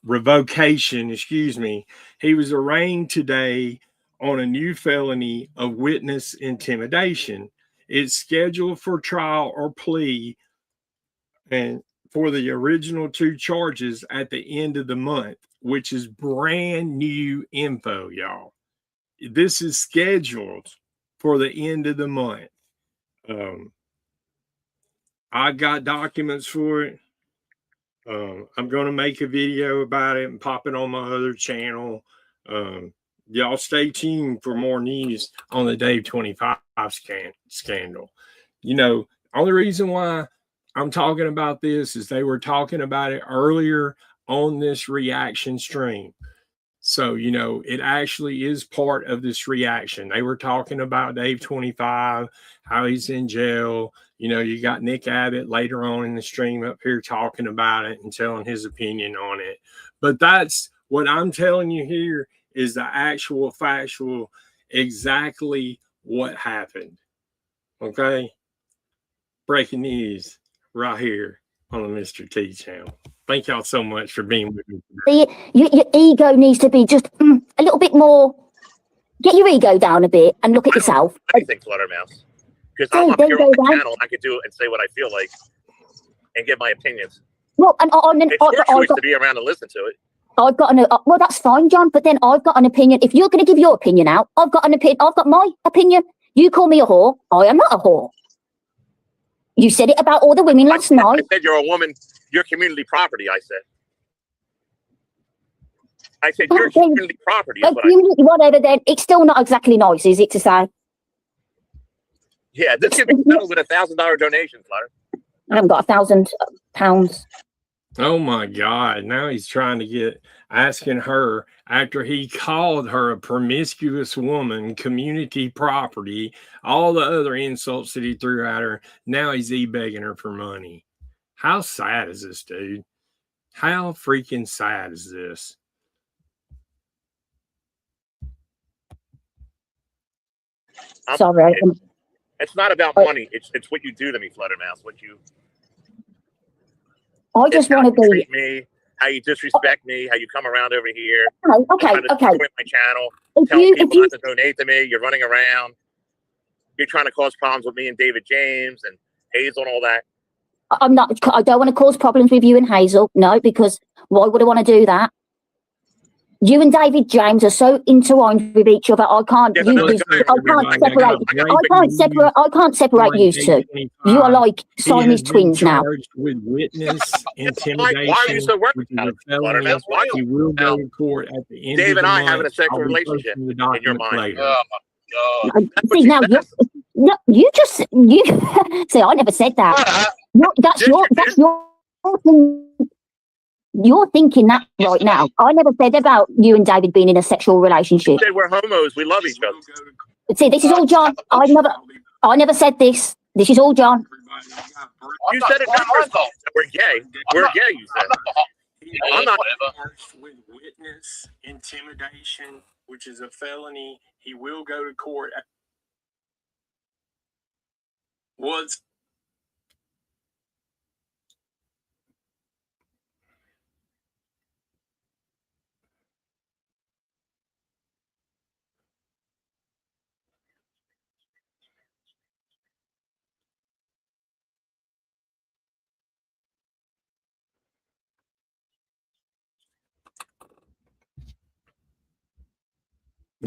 revocation. Excuse me. He was arraigned today on a new felony of witness intimidation. It's scheduled for trial or plea, and for the original 2 charges at the end of the month, which is brand new info, y'all. This is scheduled for the end of the month. I got documents for it. I'm going to make a video about it and pop it on my other channel. Y'all stay tuned for more news on the Dave 25 scandal. You know, only reason why I'm talking about this is they were talking about it earlier on this reaction stream. So, you know, it actually is part of this reaction. They were talking about Dave 25, how he's in jail. You know, you got Nick Abbott later on in the stream up here talking about it and telling his opinion on it. But that's what I'm telling you here is the actual factual, exactly what happened. Okay? Breaking news right here on the Mr. T channel. Thank y'all so much for being with me today. Your ego needs to be just a little bit more. Get your ego down a bit and look at yourself. Anything, Fluttermouse. Because I'm up here on the channel, I can do it and say what I feel like and give my opinions. Well, and it's your choice to be around and listen to it. I've got well, that's fine, John. But then I've got an opinion. If you're going to give your opinion out, I've got an opinion. I've got my opinion. You call me a whore. I am not a whore. You said it about all the women last night. I said you're a woman. You're community property. I said you're community property. Whatever. Then it's still not exactly nice, is it, to say? Yeah, this can be settled with $1,000 donation, Flutter. I haven't got £1,000. Oh my God. Now he's trying to asking her, after he called her a promiscuous woman, community property, all the other insults that he threw at her. Now he's begging her for money. How sad is this, dude? How freaking sad is this? Sorry. It's not about money. It's what you do to me, Fluttermouse. I just want to be. Treat me, how you disrespect me, how you come around over here. Okay. Destroy my channel. Tell people not to donate to me. You're running around. You're trying to cause problems with me and David James and Hazel and all that. I'm not. I don't want to cause problems with you and Hazel. No, because why would I want to do that? You and David James are so intertwined with each other. I can't. I can't separate you two. You are like Siamese twins now. With witness intimidation. Why are you so worried about it? He will go to court at the end. Dave and I having a sexual relationship in your mind. See now, you see. I never said that. That's your thing. You're thinking that right now. I never said about you and David being in a sexual relationship. You said we're homos. We love each other. See, this is all John. I never said this. This is all John. You said it numerous times. We're gay. We're gay, you said. I'm not charged with witness intimidation, which is a felony. He will go to court.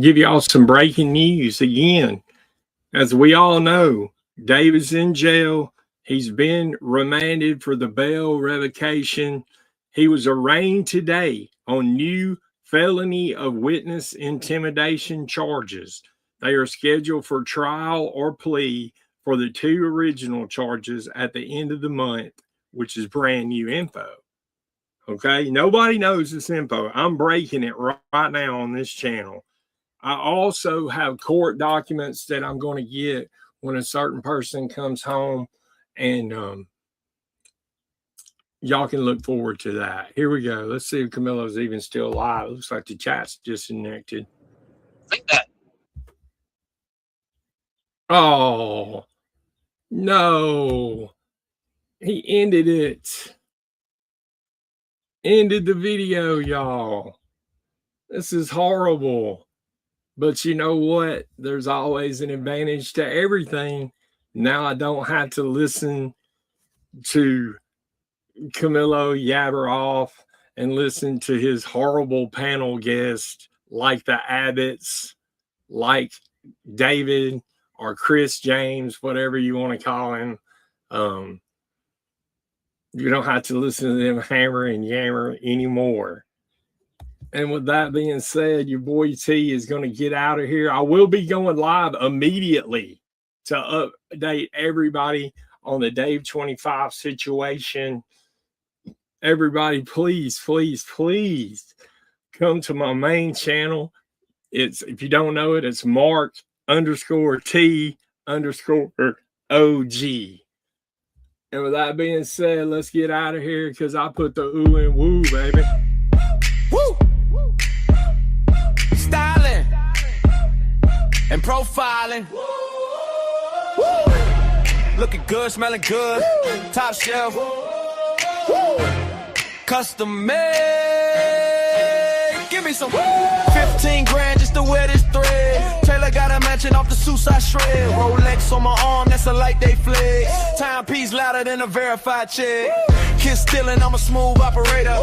give y'all some breaking news again. As we all know, David's in jail. He's been remanded for the bail revocation. He was arraigned today on new felony of witness intimidation charges. They are scheduled for trial or plea for the 2 original charges at the end of the month, which is brand new info. Okay, nobody knows this info. I'm breaking it right now on this channel. I also have court documents that I'm going to get when a certain person comes home, and y'all can look forward to that. Here we go. Let's see if Camilo's even still alive. It looks like the chat's disconnected. Think that. Oh, no. He ended it. Ended the video, y'all. This is horrible. But you know what? There's always an advantage to everything. Now I don't have to listen to Camilo yabber off and listen to his horrible panel guests like the Abbotts, like David or Chris James, whatever you want to call him. You don't have to listen to them hammer and yammer anymore. And with that being said, your boy T is going to get out of here. I will be going live immediately to update everybody on the Dave 25 situation. Everybody, please, please, please come to my main channel. It's, if you don't know it, it's Mark_T_OG. And with that being said, let's get out of here because I put the ooh and woo, baby. Woo! Styling and profiling. Woo! Looking good, smelling good. Top shelf. Custom made. Give me some 15 grand just to wear this thread. Taylor got a mansion off the suits I shred. Rolex on my arm, that's a light they flex. Timepiece louder than a verified check. Kiss stealing, I'm a smooth operator.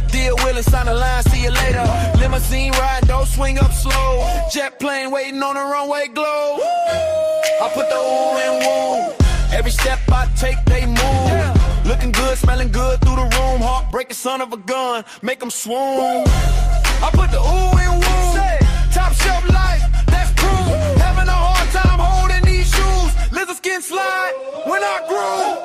Deal willing, sign a line, see you later. Limousine ride, don't swing up slow. Jet plane waiting on the runway glow. I put the ooh in woo. Every step I take, they move. Looking good, smelling good through the room. Heartbreaking son of a gun, make them swoon. I put the ooh in woo. Top shelf life, that's true. Having a hard time holding these shoes. Lizard skin slide when I grew.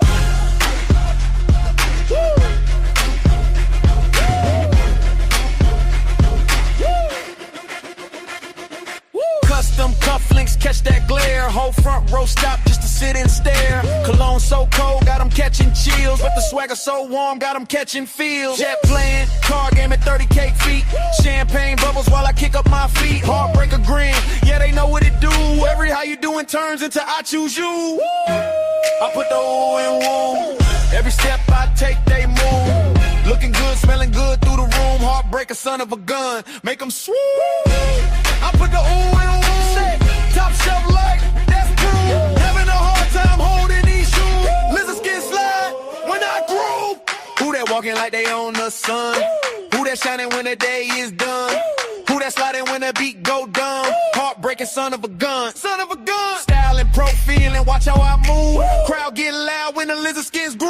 Custom cufflinks, catch that glare. Whole front row stop just to sit and stare. Cologne so cold, got them catching chills. But the swagger so warm, got them catching feels. Jet playing, car game at 30K feet. Champagne bubbles while I kick up my feet. Heartbreaker grin, yeah, they know what it do. Every how you doing turns into I choose you. I put the ooh in woo. Every step I take, they move. Looking good, smelling good through the room. Heartbreaker, son of a gun, make them swoon. I put the ooh in woo. Top shelf like that's true. Having a hard time holding these shoes. Lizard skin slide when I grew. Who that walking like they own the sun? Who that shining when the day is done? Who that sliding when the beat go dumb? Heartbreaking son of a gun, son of a gun. Style and profile and watch how I move. Crowd get loud when the lizard skins grow.